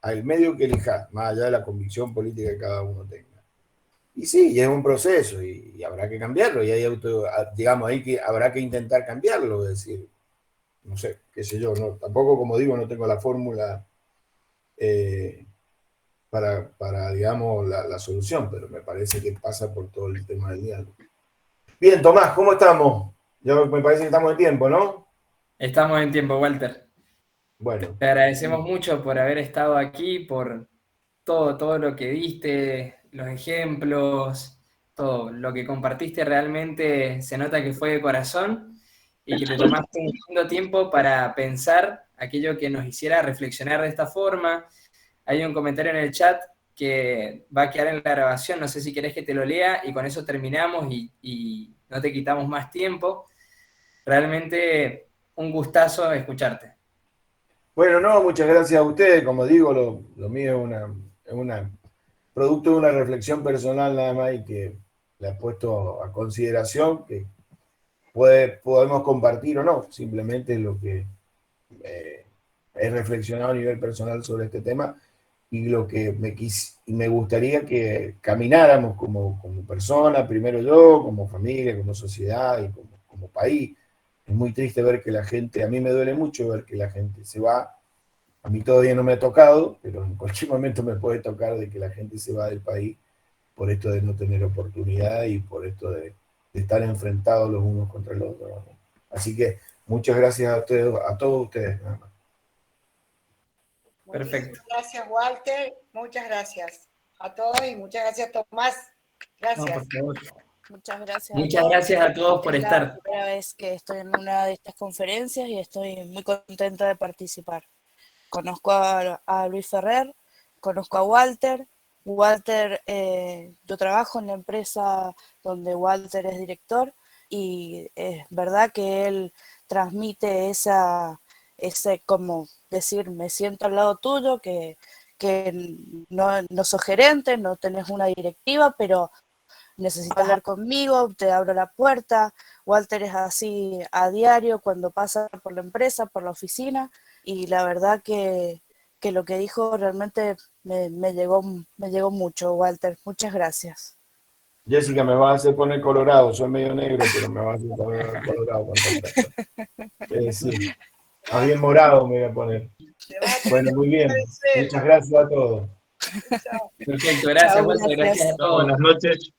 al medio que elijas, más allá de la convicción política que cada uno tenga. Y sí, y es un proceso y habrá que cambiarlo, y hay digamos, habrá que intentar cambiarlo, es decir, no sé, qué sé yo, no, tampoco, como digo, no tengo la fórmula para digamos, la solución, pero me parece que pasa por todo el tema del diálogo. Bien, Tomás, ¿cómo estamos? Ya me parece que estamos en tiempo, ¿no? Estamos en tiempo, Walter. Bueno. Te agradecemos mucho por haber estado aquí, por todo lo que diste, los ejemplos, todo lo que compartiste. Realmente se nota que fue de corazón y que te tomaste un lindo tiempo para pensar aquello que nos hiciera reflexionar de esta forma. Hay un comentario en el chat que va a quedar en la grabación, no sé si querés que te lo lea, y con eso terminamos y no te quitamos más tiempo. Realmente un gustazo escucharte. Bueno, no, muchas gracias a ustedes. Como digo, lo mío es producto de una reflexión personal nada más y que le he puesto a consideración, que podemos compartir o no, simplemente lo que he reflexionado a nivel personal sobre este tema. y lo que me gustaría que camináramos como persona, primero yo, como familia, como sociedad y como país. Es muy triste ver que la gente, a mí me duele mucho ver que la gente se va. A mí todavía no me ha tocado, pero en cualquier momento me puede tocar de que la gente se va del país por esto de no tener oportunidad y por esto de estar enfrentados los unos contra los otros. Así que muchas gracias a todos ustedes. Nada más. Perfecto. Muchísimas gracias, Walter. Muchas gracias a todos y muchas gracias, Tomás. Gracias. No, por favor. Muchas gracias. Muchas gracias a todos por Es estar. la primera vez que estoy en una de estas conferencias y estoy muy contenta de participar. Conozco a Luis Ferrer, conozco a Walter. Walter, yo trabajo en la empresa donde Walter es director y es verdad que él transmite ese como decir, me siento al lado tuyo, que no sos gerente, no tenés una directiva, pero necesitas hablar conmigo, te abro la puerta. Walter es así a diario cuando pasa por la empresa, por la oficina, y la verdad que lo que dijo realmente me llegó mucho, Walter. Muchas gracias. Jessica, me vas a hacer poner colorado, soy medio negro, pero me vas a hacer poner colorado. Sí. Más bien morado me voy a poner. Bueno, muy bien. Muchas gracias a todos. Perfecto, gracias, Chao, Walter, gracias a todos. Buenas noches.